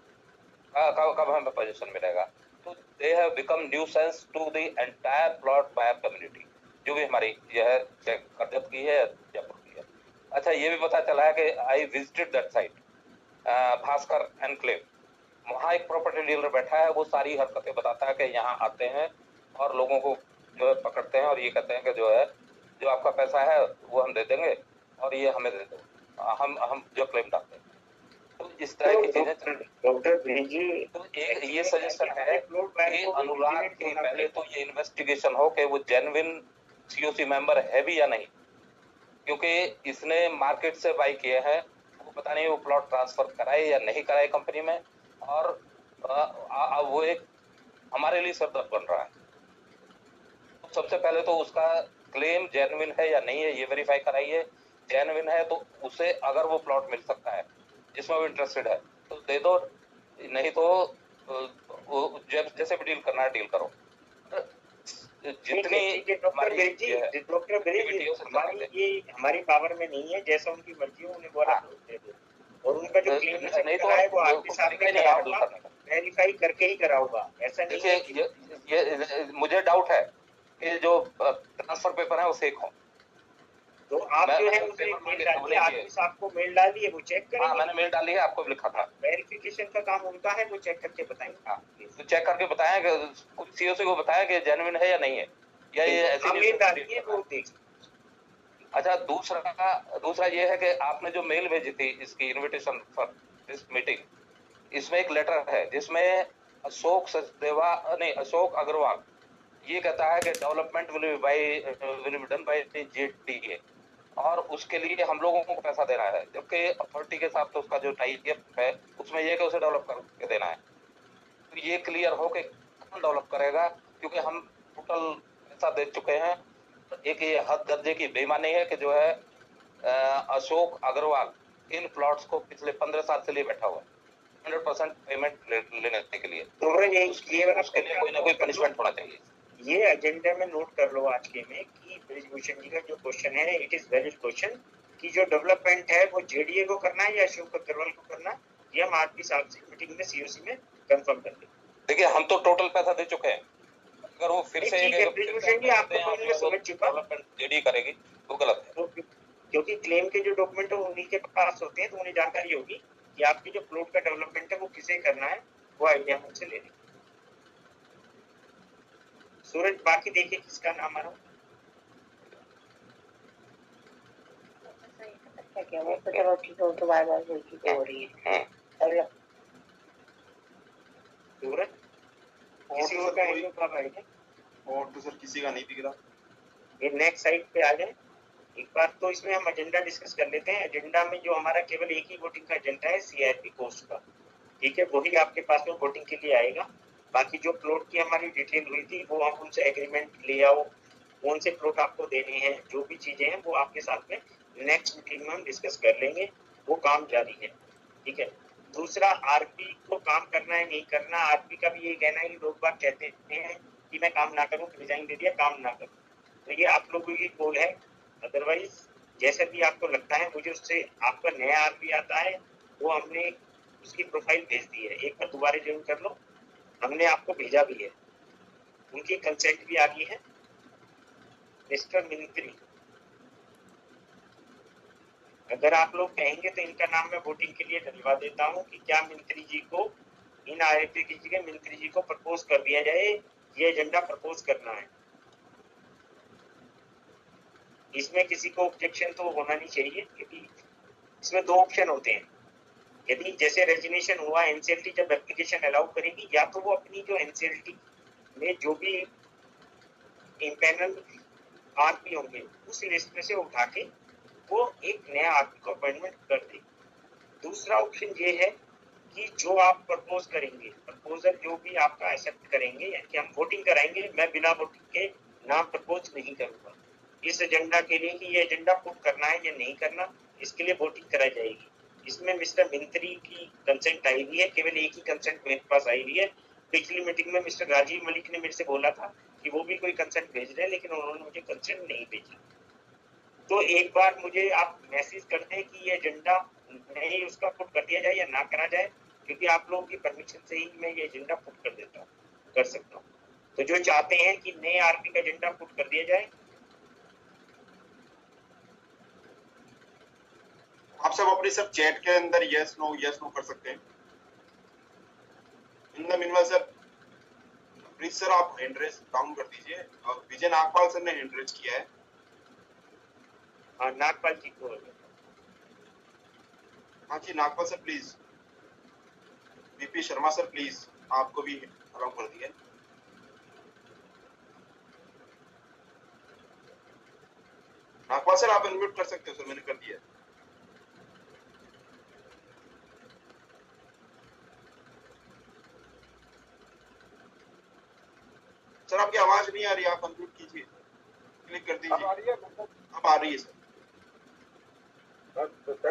कब हमें पोजीशन मिलेगा। तो they have become nuisance to the entire plot buyer community, जो भी हमारी यह करजत की है, जयपुर की है। अच्छा, ये भी पता चला है कि I visited that site, Bhaskar enclave, वहाँ एक प्रॉपर्टी डीलर बैठा है, वो सारी हरकतें बताता है कि यहाँ आते हैं और लोगों को जो है पकड़ते हैं और ये कहते हैं कि जो है जो आपका पैसा है वो हम दे देंगे और ये हमें दे दो, हम जो क्लेम डालते हैं। तो इस तरह की चीजें डॉक्टर भेजिए। तो एक ये सजेशन है कि अनुराग की पहले तो ये इन्वेस्टिगेशन हो कि वो जेन्युइन सीओसी मेंबर है भी या नहीं, क्योंकि इसने मार्केट से बाई किए हैं, वो पता नहीं वो प्लॉट ट्रांसफर कराए या नहीं कराए कंपनी में, और वो एक हमारे लिए सरदर्द बन रहा है। तो सबसे पहले तो उसका क्लेम जेन्युइन है या नहीं है ये वेरीफाई कराइए। जेन्युइन है तो उसे अगर वो प्लॉट मिल सकता है जिसमें वो इंटरेस्टेड है तो दे दो, नहीं तो जैसे भी डील करना है डील करो। जितनी हमारी पावर में नहीं है, जैसा उनकी मर्जी हो उन्हें बोला दे दो, और उनका जो क्लेम नहीं तो है वो आपके सामने वेरीफाई करके ही कराऊंगा। ऐसा नहीं है। ये मुझे डाउट है कि जो ट्रांसफर पेपर है वो फेक हो, तो आप जो है मुझे मेल डालिए, आदमी साहब को मेल डालिए, वो चेक करेंगे। हाँ मैंने मेल डाली है, आपको भी लिखा था। वेरिफिकेशन का काम उनका है, वो चेक करके बताएंगे। हाँ तो चेक करके बताएं कि कुछ सीओसी को बताया कि जेन्युइन है या नहीं है, या ये ऐसी मेल डालिए, वो देख। अच्छा दूसरा ये है कि आपने जो मेल भेजी थी इसकी इनविटेशन फॉर दिस मीटिंग, इसमें एक लेटर है जिसमें अशोक अग्रवाल ये कहता है कि development will be done by JDA, और उसके लिए हम लोगों को पैसा देना है, जबकि अथॉरिटी के साथ तो उसका जो टाई अप है उसमें ये कि उसे डेवलप करके देना है। तो ये क्लियर हो कि कौन डेवलप करेगा, क्योंकि हम टोटल पैसा दे चुके हैं। एक ये हद दर्जे की बेईमानी है कि जो है अशोक अग्रवाल इन प्लॉट्स को पिछले 15 साल से लिए बैठा हुआ 100% पेमेंट लेने के लिए, तो उसके लिए कोई ना कोई पनिशमेंट होना चाहिए। ये एजेंडा में नोट कर लो आज के में कि ब्रिजभूषण जी का जो क्वेश्चन है इट इज वैलिड क्वेश्चन कि जो डेवलपमेंट है वो जेडीए को करना है या अशोक अग्रवाल को करना है, ये हम आरपी साहब से मीटिंग में सीओसी में कंफर्म कर देंगे। देखिए हम तो टोटल पैसा दे चुके हैं, अगर वो फिर से ब्रिजभूषण जी आपको समझ चुका, डेवलपमेंट जेडीए करेगी तो गलत है। तो क्योंकि क्लेम के जो डॉक्यूमेंट है उन्हीं के पास होते हैं, तो उन्हें जानकारी होगी कि आपकी जो प्लॉट का डेवलपमेंट है वो किसे करना है, वो आइडिया मुझसे ले लेंगे। सूरज बाकी देखिए किसका नाम आ रहा क्या वो तो चलो ठीक हो, तो बार-बार वही चीजें हो रही है। सूरज किसी और का एंगल कब आएगा? और तो सर किसी का नहीं दिख रहा। ये नेक्स्ट साइड पे आ जाए एक बार, तो इसमें हम एजेंडा डिस्कस कर लेते हैं। एजेंडा में जो हमारा केवल एक ही वोटिंग का एजेंडा है सीआरपी कोस्ट का, ठीक है, वही आपके पास में वोटिंग के लिए आएगा। बाकी जो प्लॉट की हमारी डिटेल हुई थी वो हम उनसे एग्रीमेंट ले आओ, कौन से प्लॉट आपको देने हैं, जो भी चीजें हैं वो आपके साथ में नेक्स्ट मीटिंग में हम डिस्कस कर लेंगे, वो काम जारी है, ठीक है। दूसरा आरपी को काम करना है नहीं करना, आरपी का भी ये कहना है कि लोग बात कहते हैं कि मैं काम ना करूं, रिजाइन दे दिया, काम ना करूं, तो ये आप लोगों की कॉल है। अदरवाइज जैसे भी आपको लगता है, मुझे उससे आपका नया आरपी आता है वो हमने उसकी प्रोफाइल भेज दी है, एक बार दोबारा ज्वाइन कर लो, हमने आपको भेजा भी है, उनकी कंसेंट भी आ गई है। मिस्टर मिंत्री, अगर आप लोग कहेंगे तो इनका नाम मैं वोटिंग के लिए डलवा देता हूं कि क्या मिंत्री जी को, इन आरपी की जगह मिंत्री जी को प्रपोज कर दिया जाए, ये एजेंडा प्रपोज करना है। इसमें किसी को ऑब्जेक्शन तो होना नहीं चाहिए, क्योंकि इसमें दो ऑप्शन होते हैं। यदि जैसे रेजिग्नेशन हुआ, एनसीएलटी जब एप्लीकेशन अलाउ करेगी, या तो वो अपनी जो एनसीएलटी में जो भी इंपैनल आरपी होंगे उस लिस्ट में से उठा के वो एक नया आरपी को अपॉइंटमेंट कर दे। दूसरा ऑप्शन ये है कि जो आप प्रपोज करेंगे, प्रपोजल जो भी आपका एक्सेप्ट करेंगे, यानी कि हम वोटिंग कराएंगे, मैं बिना वोटिंग के नाम प्रपोज नहीं करूंगा इस एजेंडा के लिए कि ये एजेंडा पुट करना है या नहीं करना, इसके लिए वोटिंग कराई जाएगी। इसमें मिस्टर मिंत्री की कंसेंट आई हुई है, केवल एक ही कंसेंट मेरे पास आई हुई है। पिछली मीटिंग में मिस्टर राजीव मलिक ने मेरे से बोला था कि वो भी कोई कंसेंट भेज रहे हैं, लेकिन उन्होंने मुझे कंसेंट नहीं भेजी। तो एक बार मुझे आप मैसेज कर दें कि ये एजेंडा नहीं उसका पुट कर दिया जाए या ना करा जाए, क्योंकि आप लोगों की परमिशन से ही मैं ये एजेंडा पुट कर देता हूँ, कर सकता हूँ। तो जो चाहते हैं कि नए आरपी का एजेंडा पुट कर दिया जाए, आप सब अपनी सब चैट के अंदर यस नो कर सकते हैं। In the meanwhile sir, please sir आप हैंड रेज काउंट कर दीजिए। और विजय नागपाल सर ने हैंड रेज किया है। हाँ नागपाल जी को, हाँ जी Nagpal sir please. BP Sharma sir please, आपको भी अलाउ कर दिया। नागपाल सर आप अनम्यूट कर सकते हो सर, मैंने कर दिया। सर आपकी आवाज नहीं आ रही, आप अनम्यूट कीजिए, क्लिक कर दीजिए। अब आ रही है सर।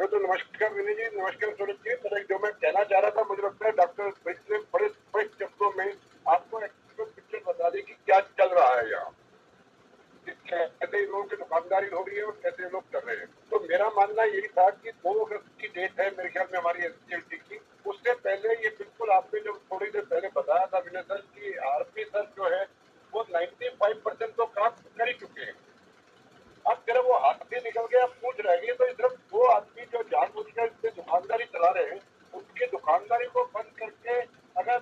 तो नमस्कार विनय जी, नमस्कार सूरज जी। तो जो मैं कहना चाह रहा था, मुझे लगता है डॉक्टर ब्रिज ने बड़े स्पष्ट शब्दों में आपको पिक्चर बता दी कि क्या चल रहा है यहाँ, कैसे इन लोगों की दुकानदारी हो रही है और कैसे लोग कर रहे हैं। तो मेरा मानना यही था कि 2 अगस्त की डेट है मेरे ख्याल में हमारी एससीएलटी की, उससे पहले ये बिल्कुल आपने जब थोड़ी देर पहले बताया था विनय सर की आरपी सर जो है वो 95% तो काम कर ही चुके हैं। अब जरा वो आरपी निकल गया, पूछ रह गई। तो सिर्फ वो आदमी जो जानबूझकर दुकानदारी चला रहे हैं, उसकी दुकानदारी को बंद करके, अगर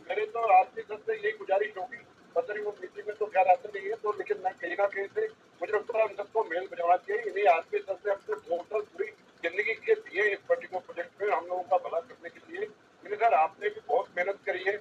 मेरे तो आपकी सबसे यही गुजारिश होगी, पता नहीं वो मीटिंग में तो खैर आते नहीं है, तो लेकिन मैं कहीं ना कहीं से मुझे लगता है हम सबको मेल भिजवाना चाहिए। इन्हीं आदमी सबसे अपने टोटल पूरी जिंदगी के दिए इस पर्टिकुलर प्रोजेक्ट में हम लोगों का भला करने के लिए। मैंने सर आपने भी बहुत मेहनत करी है,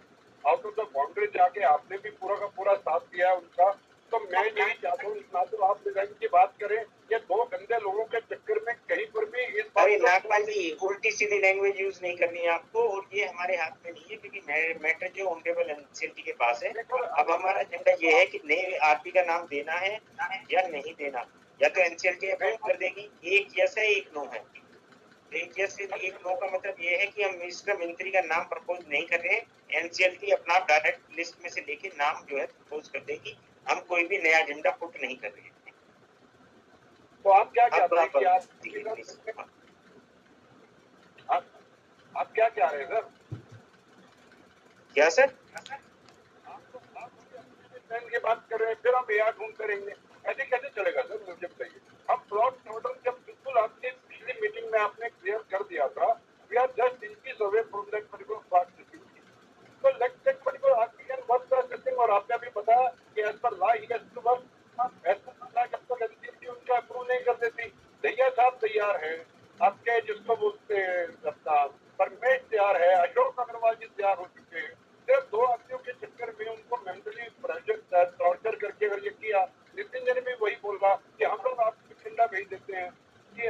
आउट ऑफ द बाउंड्री जाके आपने भी पूरा का पूरा साथ दिया है उनका। तो मैं यही चाहता हूँ, ना तो आप डिजाइन की बात करें, ये दो गंदे लोगों के चक्कर में कहीं पर भी इस नागपाल जी उल्टी सीधी लैंग्वेज यूज नहीं करनी है आपको, और ये हमारे हाथ में नहीं है, क्योंकि मैटर जो ऑनरेबल एनसीएलटी के पास है। अब हमारा एजेंडा ये है कि नए आरपी का नाम देना है या नहीं देना, या तो एनसीएलटी अप्रूव कर देगी। एक यस है, एक नो है। एक यस एक नो का मतलब ये है कि हम मिनिस्टर मंत्री का नाम प्रपोज नहीं कर रहे हैं, एनसीएलटी अपना डायरेक्ट लिस्ट में से लेके नाम जो है प्रपोज कर देगी। हम कोई भी नया एजेंडा पुट नहीं कर रहे हैं। तो आप क्या चाहते हैं कि आप क्या चाह रहे हैं सर? क्या सर? आप की बात कर रहे हैं, फिर हम एआर ढूंढ करेंगे, ऐसे कैसे चलेगा सर? मुझे बताइए। हम प्लॉट ऑर्डर जब बिल्कुल आपकी पिछली मीटिंग में आपने क्लियर कर दिया था, we are just inches away from that particular part. तो let's take particular RP can work the system. और आपने अभी बताया कि as per law he has to work. As per law जब तक एनसीएलटी उनका अप्रूव नहीं कर देती, दैया साहब तैयार है, आपके जिसको बोलते हैं अपना परमेश तैयार है, अशोक अग्रवाल जी तैयार हो चुके हैं। सिर्फ दो आदमियों के चक्कर में उनको मेंटली प्रेशर टॉर्चर करके अगर ये किया। नितिन जी ने भी वही बोला कि हम लोग आपको ठंडा भेज देते हैं कि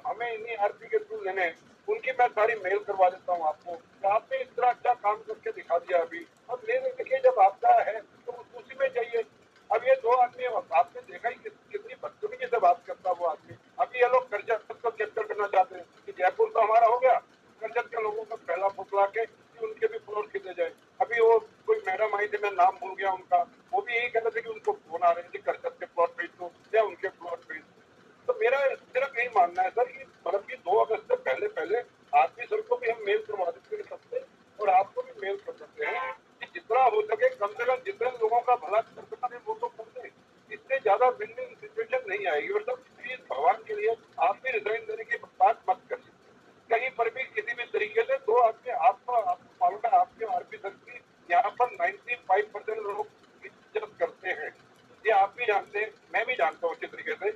हमें इन्हीं आरपी के थ्रू लेने हैं। उनकी मैं सारी मेल करवा देता हूँ आपको। तो आपने इस तरह अच्छा काम करके दिखा दिया अभी। अब ले देखिए, जब आपका है तो उसी में जाइए। अब ये दो आदमी, आपने देखा ही कितनी बदतमीजी से बात करता वो आदमी। अभी ये लोग कर्जत को कैप्चर करना चाहते हैं कि जयपुर तो हमारा हो गया, कर्जत के लोगों को पहला फुसला के कि उनके भी प्लॉट खरीदे जाए। अभी वो कोई मैडम आई थी, मैं नाम भूल गया उनका, वो भी यही कहते थे कि उनको फोन आ रहे थे कर्जत के प्लॉट भेज दो या उनके प्लॉट भेज दो। तो मेरा सिर्फ यही मानना है सर कि मतलब कि 2 अगस्त से पहले आरपी सर को भी हम मेल करवा देते हैं सबसे, और आपको भी मेल कर सकते हैं कि जितना हो सके कम से कम जितने लोगों का भला कर सकते हैं वो तो कर दें। इससे ज्यादा विन-विन सिचुएशन नहीं आएगी। और सब प्लीज भगवान के लिए आप भी रिजाइन देने की बात मत करिए कहीं पर भी किसी भी तरीके से। दो आदमी आपको मालूम है, आपके आरपी सर की यहाँ पर 95% लोग इज्जत करते हैं, ये आप भी जानते हैं, मैं भी जानता हूँ अच्छी तरीके से,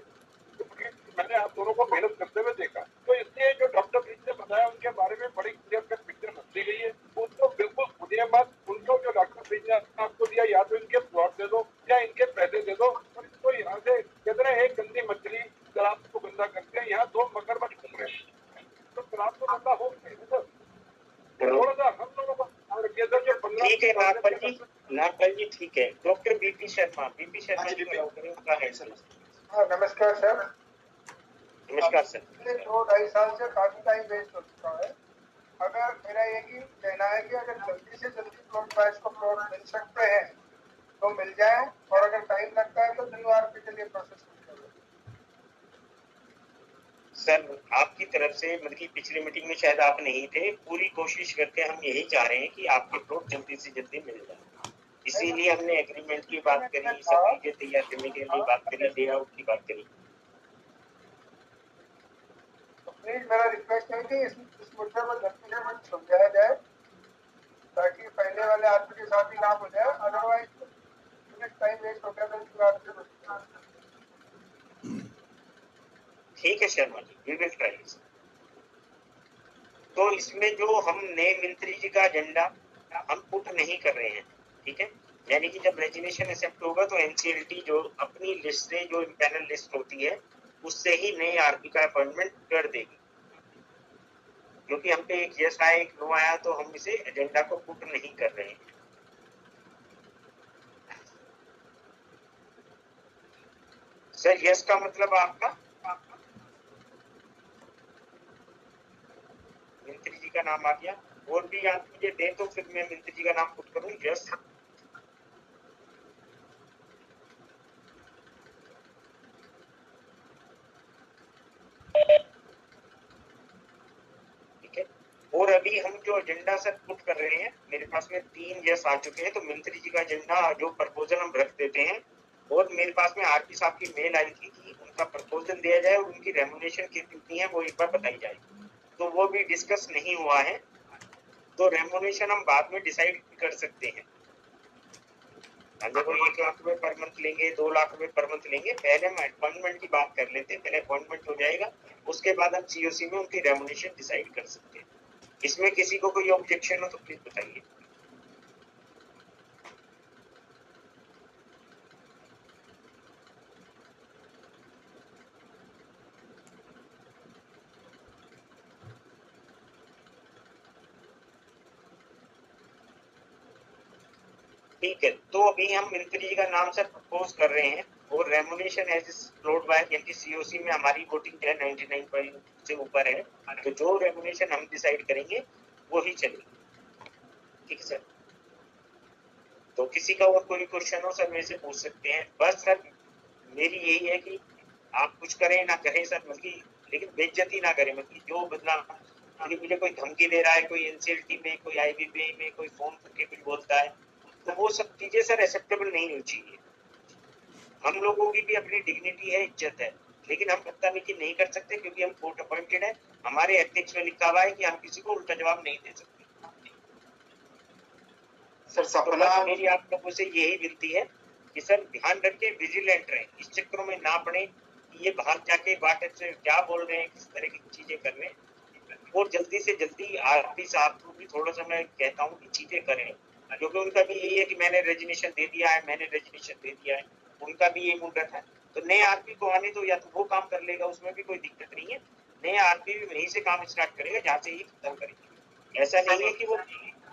क्योंकि मैंने आप दोनों को मेहनत करते हुए देखा। तो इसलिए जो डॉक्टर ब्रिज ने बताया उनके बारे में बड़ी क्लियर कट पिक्चर रखी गई है, उनको बिल्कुल खुदिए मत। उनको जो डॉक्टर ब्रिज ने आपको दिया, या तो इनके प्लॉट दे दो या इनके पैसे दे दो, और इसको यहाँ से कहते हैं एक गंदी मछली तालाब को गंदा करते हैं, यहाँ 2 मगरमच्छ घूम रहे हैं, तो तालाब को गंदा हो गए सर। थोड़ा सा हम लोगों को ठीक है नागपाल जी ठीक है। डॉक्टर बीपी शर्मा जी उनका है सर। हाँ नमस्कार सर। नमस्कार सर। 2-2.5 साल से काफी टाइम वेस्ट हो चुका है। अगर मेरा यही कहना है कि अगर जल्दी से जल्दी प्लॉट वाइज को प्लॉट मिल सकते हैं तो मिल जाए, और अगर टाइम लगता है तो न्यू आरपी के लिए प्रोसेस सर आपकी तरफ से मतलब कि पिछली मीटिंग में शायद आप नहीं थे, पूरी कोशिश करके हम यही चाह रहे हैं कि आपके प्लॉट जल्दी से जल्दी मिल जाए। इसीलिए हमने एग्रीमेंट की बात करी, सब चीजें तैयार करने के लिए बात करी, लेआउट की बात करी। तो प्लीज मेरा रिक्वेस्ट है कि इस मुद्दे पर जल्दी से जल्दी समझाया जाए ताकि पहले वाले आदमी के साथ ही काम हो जाए। अदरवाइज टाइम वेस्ट हो गया तो ठीक है Sharma ji, we will try. तो इसमें जो हम नए मंत्री जी का एजेंडा हम पुट नहीं कर रहे हैं, ठीक है, यानी कि जब रेजिग्नेशन एक्सेप्ट होगा तो एनसीएलटी जो अपनी लिस्ट से जो पैनल लिस्ट होती है उससे ही नए आरपी का अपॉइंटमेंट कर देगी। क्योंकि हम पे एक यस आया एक नो आया तो हम इसे एजेंडा को पुट नहीं कर रहे हैं। सर यस का मतलब आपका मंत्री जी का नाम आ गया, और भी याद मुझे दे तो फिर मैं मंत्री जी का नाम पुट करूं। यस ठीक है। और अभी हम जो एजेंडा सर पुट कर रहे हैं, मेरे पास में 3 यस आ चुके हैं, तो मंत्री जी का एजेंडा जो प्रपोजल हम रख देते हैं। और मेरे पास में आरपी साहब की मेल आई थी कि उनका प्रपोजल दिया जाए और उनकी रेमुनेशन कितनी है वो एक बार बताई जाए। तो वो भी डिस्कस नहीं हुआ है, तो रेमुनेशन हम बाद में डिसाइड कर सकते हैं। अगर वो 1 लाख रुपए पर मंथ लेंगे, 2 लाख रुपए पर मंथ लेंगे, पहले हम अपॉइंटमेंट की बात कर लेते हैं। पहले अपॉइंटमेंट हो जाएगा, उसके बाद हम सीओसी में उनकी रेमुनेशन डिसाइड कर सकते हैं। इसमें किसी को कोई ऑब्जेक्शन हो तो प्लीज बताइए। ठीक है, तो अभी हम मंत्री जी का नाम सर प्रपोज कर रहे हैं और रेमुनेशन एज फ्लोट बाय यानी सीओसी में हमारी वोटिंग है 99 से ऊपर है, तो जो रेमुनेशन हम डिसाइड करेंगे वो ही चलेगी। ठीक है सर, तो किसी का और कोई क्वेश्चन हो सर मेरे से पूछ सकते हैं। बस सर मेरी यही है कि आप कुछ करें ना करें सर, मतलब लेकिन बेइज्जती ना करें, मतलब जो बदनाम मुझे कोई धमकी दे रहा है, कोई एनसीएलटी में, कोई आईबीपी में कोई फोन करके कुछ बोलता है, तो वो सब चीजें सर एक्सेप्टेबल नहीं होनी चाहिए। हम लोगों की भी अपनी डिग्निटी है, इज्जत है, लेकिन हम बदतमीजी नहीं कर सकते क्योंकि हम कोर्ट अपॉइंटेड है। हमारे एथिक्स में लिखा हुआ है कि हम किसी को उल्टा जवाब नहीं दे सकते। सर सपना मेरी आप लोगों से यही विनती है कि सर ध्यान रखें, विजिलेंट रहें, इस चक्करों में ना पड़े कि ये बाहर जाके व्हाट्सएप से क्या बोल रहे हैं, किस तरह की चीजें कर रहे हैं, और जल्दी से जल्दी आरपी साहब को भी थोड़ा सा मैं कहता हूँ कि चीजें करें, क्योंकि उनका भी यही है कि मैंने रेजिग्नेशन दे दिया है, उनका भी ये मुद्दा था। तो नए आरपी को आने दो, या तो वो काम कर लेगा, उसमें भी कोई दिक्कत नहीं है। नया आरपी भी वहीं से काम स्टार्ट करेगा जहाँ से ये खत्म करेगा। ऐसा नहीं है कि वो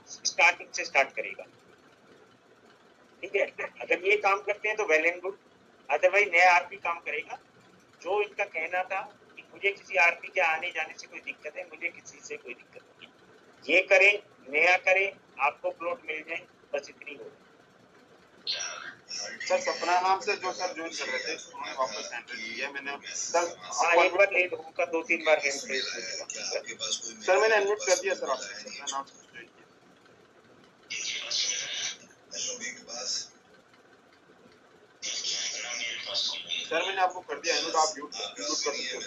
स्टार्टिंग से स्टार्ट करेगा। ठीक है, अगर ये काम करते हैं तो वेल एंड गुड, अदरवाइज नया आरपी काम करेगा। जो इनका कहना था कि मुझे किसी आरपी के आने जाने से कोई दिक्कत है, मुझे किसी से कोई दिक्कत नहीं है, ये करें, नया करें, आपको प्लॉट मिल जाए, बस इतनी हो। सर सपना नाम से जो सर ज्वाइन कर रहे थे उन्होंने वापस एंटर किया है। मैंने सर एक बार लेट होगा, 2-3 बार सर मैंने अनम्यूट कर दिया सर आपने सपना नाम से ज्वाइन किया। सर मैंने आपको कर दिया अनम्यूट, आप म्यूट कर सकते हो।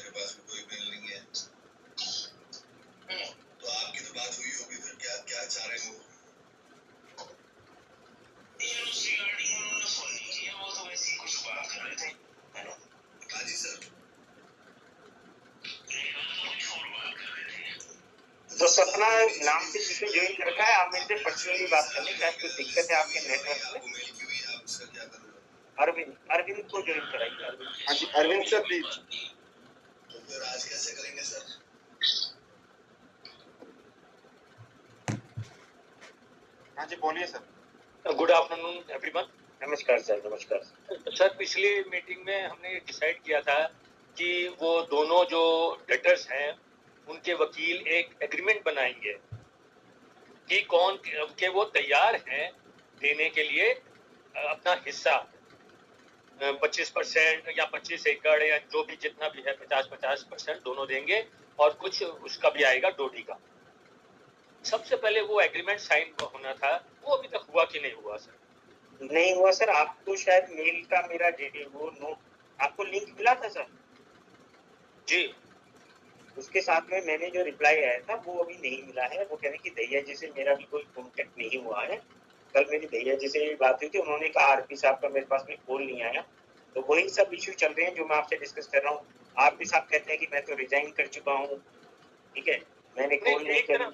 तो आपकी तो बात हुई होगी, फिर क्या चाह रहे हो? जी सर, तो सपना नाम से जिसने ज्वाइन कर रखा है, आप मेरे से पर्सनली बात करने का कोई दिक्कत है आपके नेटवर्क में? अरविंद को ज्वाइन कराइए। हाँ जी अरविंद सर प्लीज। तो फिर आज कैसे करेंगे सर? हाँ जी बोलिए सर। Good afternoon everyone. नमस्कार सर। नमस्कार सर, पिछली मीटिंग में हमने डिसाइड किया था कि वो दोनों जो डेटर्स हैं उनके वकील एक एग्रीमेंट बनाएंगे कि कौन के वो तैयार हैं देने के लिए अपना हिस्सा 25% या 25 एकड़ या जो भी जितना भी है 50-50% दोनों देंगे, और कुछ उसका भी आएगा डोडी का। सबसे पहले वो एग्रीमेंट साइन होना था, वो अभी तक हुआ कि नहीं हुआ सर? नहीं हुआ सर। आपको शायद मेल का मेरा वो नोट आपको लिंक मिला था सर जी, उसके साथ में मैंने जो रिप्लाई आया था वो अभी नहीं मिला है। वो कह रहे कि दैया जी से मेरा भी कोई कॉन्टेक्ट नहीं हुआ है। कल मेरी दैया जी से बात हुई थी, उन्होंने कहा आरपी साहब का मेरे पास में कॉल नहीं आया। तो वही सब इश्यू चल रहे हैं जो मैं आपसे डिस्कस कर रहा हूँ। आरपी साहब कहते हैं कि मैं तो रिजाइन कर चुका हूँ, ठीक है, मैंने कॉल नहीं किया।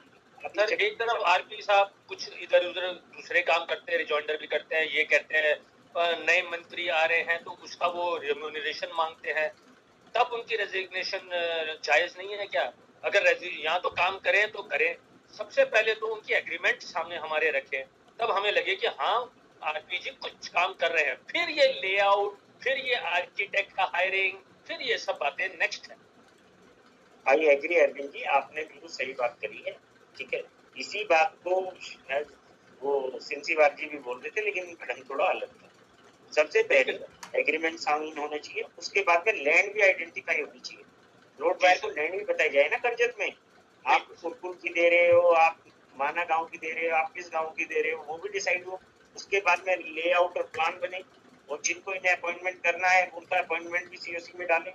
सर एक तरफ आरपी साहब कुछ इधर उधर दूसरे काम करते हैं, रिजॉइंडर भी करते हैं, ये कहते हैं नए मंत्री आ रहे हैं तो उसका वो रेम्यूनरेशन मांगते हैं, तब उनकी रेजिग्नेशन जायज नहीं है क्या? अगर यहाँ तो काम करें तो करें, सबसे पहले तो उनकी एग्रीमेंट सामने हमारे रखें, तब हमें लगे कि हाँ आरपी जी कुछ काम कर रहे हैं। फिर ये लेआउट, फिर ये आर्किटेक्ट का हायरिंग, फिर ये सब बातें नेक्स्ट है। आई एग्री अरविंद जी, आपने बिल्कुल सही बात करी है, ठीक है। इसी बात को वो सिंसीवार जी भी बोल रहे थे, लेकिन ढंग थोड़ा अलग था। सबसे पहले एग्रीमेंट साइन होना चाहिए, उसके बाद में लैंड भी आइडेंटिफाई होनी चाहिए। रोड वायर को लैंड भी बताई जाए ना कर्जत में, आप सुरपुर की दे रहे हो, आप माना गांव की दे रहे हो, आप किस गांव की दे रहे हो, वो भी डिसाइड हो। उसके बाद में लेआउट और प्लान बने, और जिनको इन्हें अपॉइंटमेंट करना है उनका अपॉइंटमेंट भी सीओसी में डालें।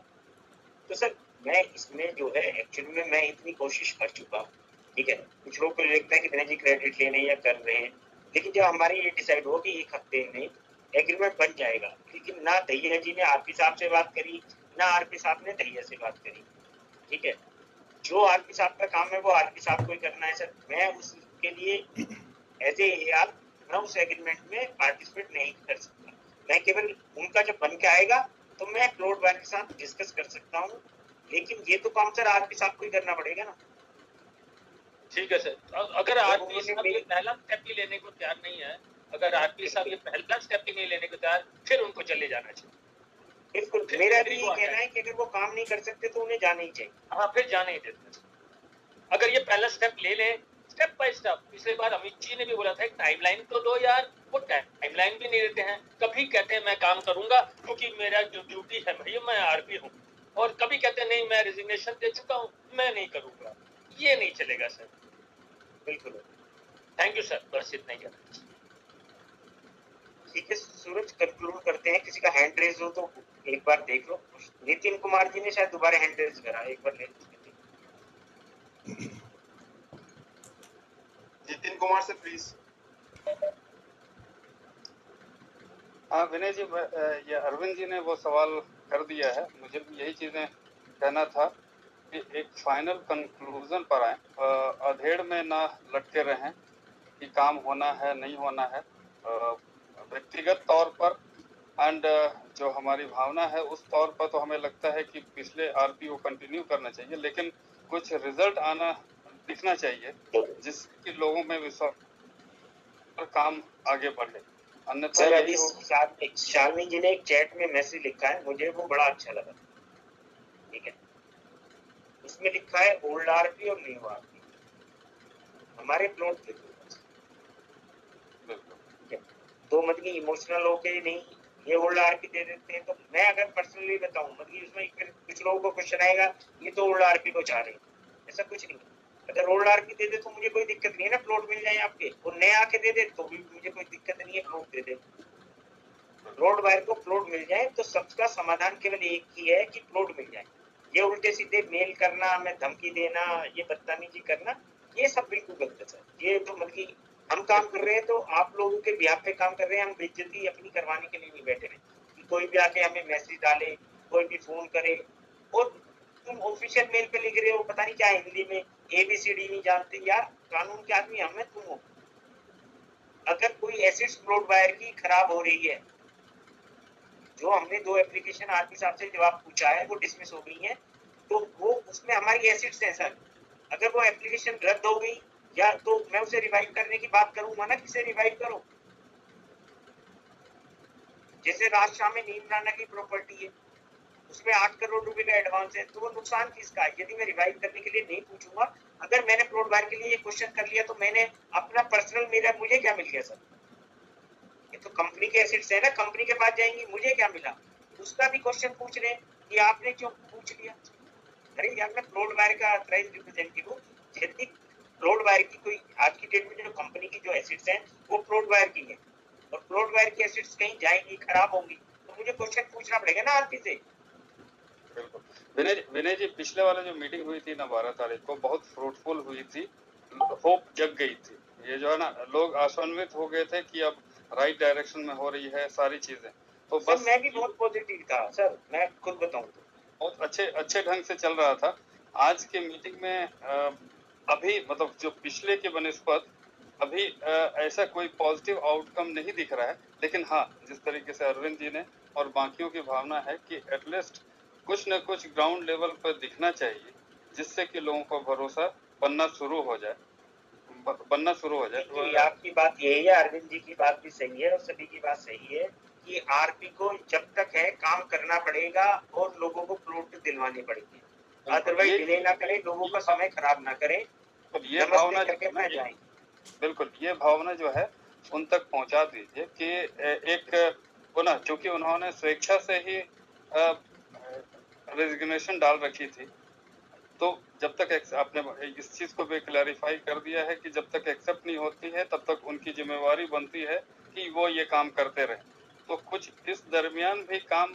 तो सर मैं इसमें जो है एक्चुअली में मैं इतनी कोशिश कर चुका हूँ, ठीक है। कुछ लोग को लगता है कि विनय जी क्रेडिट ले रहे हैं या कर रहे हैं, लेकिन जब हमारी ये डिसाइड हो कि 1 हफ्ते में एग्रीमेंट बन जाएगा, लेकिन ना दहिया जी ने आरपी साहब से बात करी, ना आरपी साहब ने दहिया से बात करी, ठीक है। जो आरपी साहब का काम है वो आरपी साहब को ही करना है सर। मैं उसके लिए एज ए AR मैं उस एग्रीमेंट में पार्टिसिपेट नहीं कर सकता। मैं केवल उनका जब बन के आएगा तो मैं प्लॉट बायर के साथ डिस्कस कर सकता हूँ, लेकिन ये तो काम सर आरपी साहब को ही करना पड़ेगा ना। ठीक है सर। अगर आरपी साहब ये पहला स्टेप ही लेने को तैयार नहीं है, अगर आरपी साहब ये पहला स्टेप ही नहीं लेने को तैयार, फिर उनको चले जाना चाहिए। बिल्कुल, मेरा भी ये कहना है कि अगर वो काम नहीं कर सकते तो उन्हें जाना ही चाहिए। हाँ, फिर जाने ही देते। अगर ये पहला स्टेप ले लें, स्टेप बाय स्टेप। पिछले बार अमित जी ने भी बोला था एक टाइमलाइन तो दो यार, वो टाइमलाइन भी नहीं देते हैं। कभी कहते हैं मैं काम करूंगा क्योंकि मेरा जो ड्यूटी है भैया मैं आरपी हूँ, और कभी कहते हैं नहीं मैं रेजिग्नेशन दे चुका हूँ, मैं नहीं करूंगा। ये नहीं चलेगा सर। बिल्कुल, थैंक यू सर, बस इतना ही कहना। ठीक है सूरज, कंक्लूड करते हैं। किसी का हैंड रेज हो तो एक बार देख लो। नितिन कुमार जी ने शायद दोबारा हैंड रेज करा, एक बार ले नितिन कुमार से प्लीज। हाँ विनय जी, ये अरविंद जी ने वो सवाल कर दिया है। मुझे भी यही चीजें कहना था कि एक फाइनल कंक्लूजन पर आए, अधेड़ में ना लटके रहें कि काम होना है नहीं होना है। व्यक्तिगत तौर पर एंड जो हमारी भावना है उस तौर पर तो हमें लगता है कि पिछले आरपी को कंटिन्यू करना चाहिए, लेकिन कुछ रिजल्ट आना दिखना चाहिए जिससे लोगों में विश्वास और काम आगे बढ़े। अन्यथा सर अभी शालिनी जी ने एक चैट में मैसेज लिखा है, मुझे वो बड़ा अच्छा लगा, ठीक है। उसमें लिखा है ओल्ड आरपी और न्यू आरपी हमारे प्लॉट के तो मतलब इमोशनल होके नहीं ये ओल्ड आरपी दे देते हैं। तो मैं अगर पर्सनली बताऊं मतलब उसमें कुछ लोगों को क्वेश्चन आएगा ये तो ओल्ड आरपी को चाह रहे हैं, ऐसा कुछ नहीं। अगर ओल्ड आरपी दे दे तो मुझे कोई दिक्कत नहीं है ना, प्लॉट मिल जाए आपके, और नए आके दे दे तो भी मुझे कोई दिक्कत नहीं है, प्लॉट दे दे। प्लॉट बायर को प्लॉट मिल जाए तो सबका समाधान केवल एक ही है कि प्लॉट मिल जाए। ये उल्टे सीधे मेल करना, हमें धमकी देना, ये बदतमीजी करना, ये सब बिल्कुल गलत है सर। ये तो मतलब हम काम कर रहे हैं तो आप लोगों के बिहाफ पे काम कर रहे हैं, हम बेइज्जती अपनी करवाने के लिए नहीं बैठे हैं कि कोई भी आके हमें मैसेज डाले, कोई भी फोन करे। और तुम ऑफिशियल मेल पे लिख रहे हो पता नहीं क्या हिंदी में ABCD नहीं जानते यार, कानून के आदमी हमें तुम हो। अगर कोई एसिड्स प्लॉट बायर की खराब हो रही है, जो हमने 2 एप्लीकेशन आरपी साहब से जवाब पूछा है वो डिसमिस हो गई है, तो वो उसमें हमारी एसिड्स है सर। अगर वो एप्लीकेशन रद्द हो गई या तो मैं उसे रिवाइव करने की बात करूंगा ना, किसे रिवाइव करो। जैसे राजशाह में नीम राणा की प्रॉपर्टी है, उसमें 8 करोड़ रुपए का एडवांस है, तो वो नुकसान किसका है? यदि मैं रिवाइव करने के लिए नहीं पूछूंगा, अगर मैंने प्लॉट बायर के लिए ये क्वेश्चन कर लिया तो मैंने अपना पर्सनल मेरा मुझे क्या मिल गया सर? ये तो कंपनी के एसेट्स है ना, कंपनी के पास जाएंगी, मुझे क्या मिला? उसका भी क्वेश्चन पूछ रहे कि आपने क्यों पूछ लिया। अरे यार मैं प्लॉट बायर का ऑथराइज्ड रिप्रेजेंटेटिव हूँ। यदि प्लॉट बायर की कोई आज की डेट में जो कंपनी की जो एसेट्स हैं वो प्लॉट बायर की है और प्लॉट बायर की एसेट्स कहीं जाएंगी, खराब होंगी, तो मुझे क्वेश्चन पूछना पड़ेगा ना आरपी से। विनय जी, पिछले वाले जो मीटिंग हुई थी ना 12 तारीख को, बहुत फ्रूटफुल हुई थी, होप जग गई थी। ये जो है ना, लोग आशान्वित हो गए थे कि अब राइट डायरेक्शन में हो रही है सारी चीजें। तो बस मैं भी बहुत पॉजिटिव था सर, मैं खुद बताऊं तो बहुत अच्छे ढंग से चल रहा था। आज के मीटिंग में अभी मतलब जो पिछले के बनिस्पत अभी ऐसा कोई पॉजिटिव आउटकम नहीं दिख रहा है। लेकिन हाँ, जिस तरीके से अरविंद जी ने और बाकियों की भावना है कि एटलीस्ट कुछ न कुछ ग्राउंड लेवल पर दिखना चाहिए, जिससे कि लोगों को भरोसा बनना शुरू हो जाए। आपकी बात यही है, अरविंद जी की बात भी सही है और सभी की बात सही है कि आरपी को जब तक है काम करना पड़ेगा और लोगों को प्लॉट दिलवानी पड़ेगी, अदरवाइज डिले ना करें, लोगों का समय खराब ना करें। तो ये भावना बिल्कुल, ये भावना जो है उन तक पहुंचा दीजिए कि एक वो ना, चूंकि उन्होंने स्वेच्छा से ही रेजिग्नेशन डाल रखी थी, तो जब तक आपने इस चीज को भी क्लैरिफाई कर दिया है कि जब तक एक्सेप्ट नहीं होती है तब तक उनकी जिम्मेवारी बनती है कि वो ये काम करते रहे। तो कुछ इस दरमियान भी काम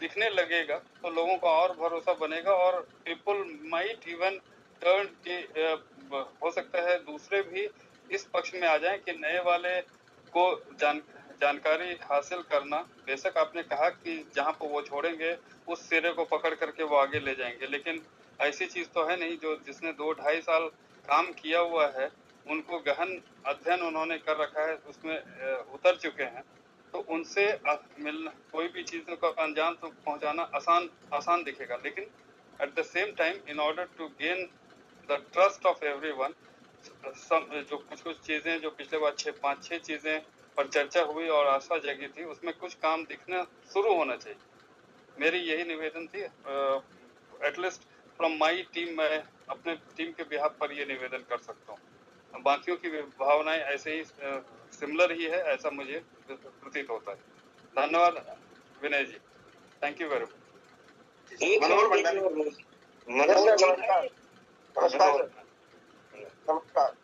दिखने लगेगा तो लोगों का और भरोसा बनेगा और पीपल माइट इवन टर्न की हो सकता है दूसरे भी इस पक्ष में आ जाएं कि नए वाले को जानकारी हासिल करना। बेशक आपने कहा कि जहां पर वो छोड़ेंगे उस सिरे को पकड़ करके वो आगे ले जाएंगे, लेकिन ऐसी चीज तो है नहीं। जो जिसने 2-2.5 साल काम किया हुआ है, उनको गहन अध्ययन उन्होंने कर रखा है, उसमें उतर चुके हैं, तो उनसे मिलना कोई भी चीज़ों का अंजाम तो पहुंचाना आसान दिखेगा। लेकिन at the same time in order to gain the trust of everyone, जो कुछ चीज़ें जो पिछले बार 5-6 चीज़ें पर चर्चा हुई और आशा जगी थी, उसमें कुछ काम दिखना शुरू होना चाहिए। मेरी यही निवेदन थी। एटलीस्ट फ्रॉम माई टीम, मैं अपने टीम के बिहाफ पर ये निवेदन कर सकता हूँ। बाकियों की भावनाएं ऐसे ही सिमिलर ही है, ऐसा मुझे प्रतीत होता है। धन्यवाद विनय जी, थैंक यू वेरी मच। नमस्कार।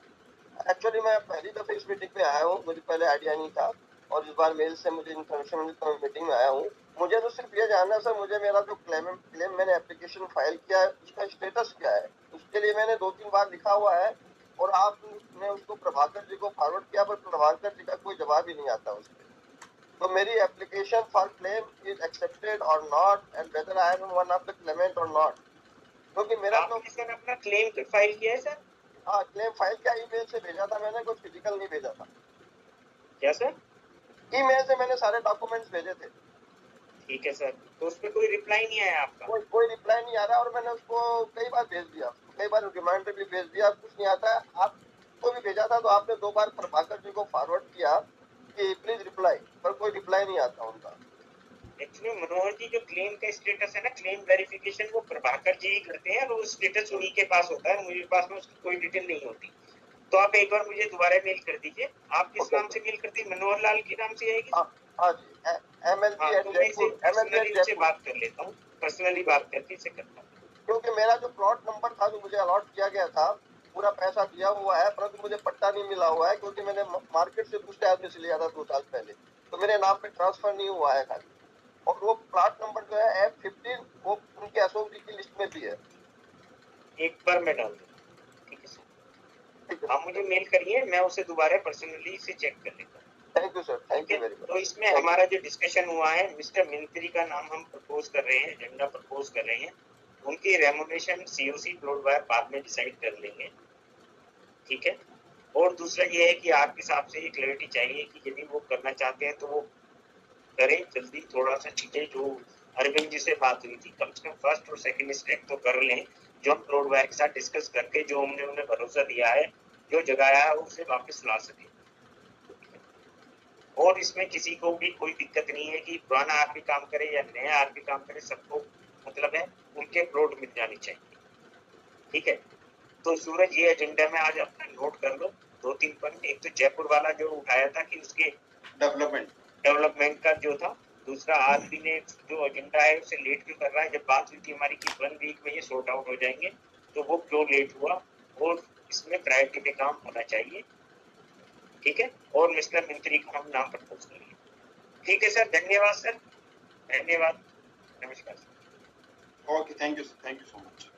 एक्चुअली मैं पहली दफे इस मीटिंग में आया हूँ, मुझे पहले आइडिया नहीं था और इस बार मेल से मुझे इन्फॉर्मेशन मिली तो मैं मीटिंग में आया हूँ। मुझे तो सिर्फ ये जानना है सर, मुझे मेरा जो क्लेम मैंने एप्लीकेशन फाइल किया है उसका स्टेटस क्या है? उसके लिए मैंने 2-3 बार लिखा हुआ है और आपने उसको प्रभाकर जी को फॉरवर्ड किया, पर प्रभाकर जी का कोई जवाब ही नहीं आता उस पर। तो मेरी application for claim is accepted or not and whether I am one of the claimant or not, क्योंकि मेरा तो सर अपना क्लेम फाइल किया है सर? हाँ, क्लेम फाइल क्या ईमेल से भेजा था मैंने, कोई फिजिकल नहीं भेजा था। क्या सर? ईमेल से मैंने सारे डॉक्यूमेंट्स भेजे थे। ठीक है सर, तो उस पर कोई रिप्लाई नहीं आया आपका? कोई रिप्लाई नहीं आ रहा और मैंने उसको कई बार भेज दिया, कई बार रिमाइंडर भी भेज दिया, कुछ नहीं आता है। आपको भी भेजा था तो आपने 2 बार प्रभाकर जी को फॉरवर्ड किया कि प्लीज रिप्लाई, पर कोई रिप्लाई नहीं आता उनका। एक्चुअली मनोहर जी, जो क्लेम का स्टेटस है ना, क्लेम वेरिफिकेशन, वो प्रभाकर जी ही करते हैं और वो स्टेटस उन्हीं के पास होता है, मुझे पास में उसकी कोई डिटेल नहीं होती। तो आप एक बार मुझे दोबारा मेल कर दीजिए। आप किस नाम से मेल करते हैं? मनोहर लाल के नाम से आएगी? हाँ जी, पर्सनली से बात कर लेता हूँ, पर्सनली बात करके इसे करता हूँ। क्योंकि मेरा जो प्लॉट नंबर था जो मुझे अलॉट किया गया था, पूरा पैसा दिया हुआ है, परंतु मुझे पट्टा नहीं मिला हुआ है, क्योंकि मैंने मार्केट से दूसरे आदमी से लिया था 2 साल पहले, तो मेरे नाम पे ट्रांसफर नहीं हुआ है खाली। और वो प्लॉट नंबर जो है F15, वो उनके अशोक जी की लिस्ट में भी है। एक बार मैं डाल दूँ, ठीक है सर? आप मुझे मेल करिए, मैं उसे दोबारा पर्सनली से चेक कर लेता हूँ। Thank you sir, thank you very much. तो इसमें हमारा जो डिस्कशन हुआ है, मिस्टर मंत्री का नाम हम प्रपोज कर रहे हैं, एजेंडा प्रपोज कर रहे हैं। उनकी रेमुनेशन COC प्लॉट वायर बाद में डिसाइड कर लेंगे, ठीक है? और दूसरा ये है कि आपके हिसाब से ये क्लैरिटी चाहिए कि यदि वो करना चाहते हैं तो वो करें जल्दी, थोड़ा सा चीजें जो अरविंद जी से बात हुई थी, कम से कम फर्स्ट और सेकंड स्टेप तो कर लें, जो हम प्लॉट वायर के साथ डिस्कस करके जो हमने उन्हें भरोसा दिया है, जो जगाया है, उसे वापस ला सके। और इसमें किसी को भी कोई दिक्कत नहीं है कि पुराना आदमी काम करे या नया आदमी काम करे, सबको मतलब है उनके प्लॉट मिल जानी चाहिए, ठीक है? तो सूरज, ये एजेंडा में आज अपना नोट कर लो 2-3 पॉइंट। एक तो जयपुर वाला जो उठाया था कि उसके डेवलपमेंट का जो था, दूसरा आदमी ने जो एजेंडा है उसे लेट क्यों कर रहा है, जब बात हुई थी हमारी कि 1 वीक में ये सॉर्ट आउट हो जाएंगे, तो वो क्यों लेट हुआ, और इसमें प्रायोरिटी पे काम होना चाहिए, ठीक है? और मिस्टर मंत्री का हम नाम प्रपोज करेंगे, ठीक है सर? धन्यवाद सर, धन्यवाद, नमस्कार sir. Okay, thank you so much.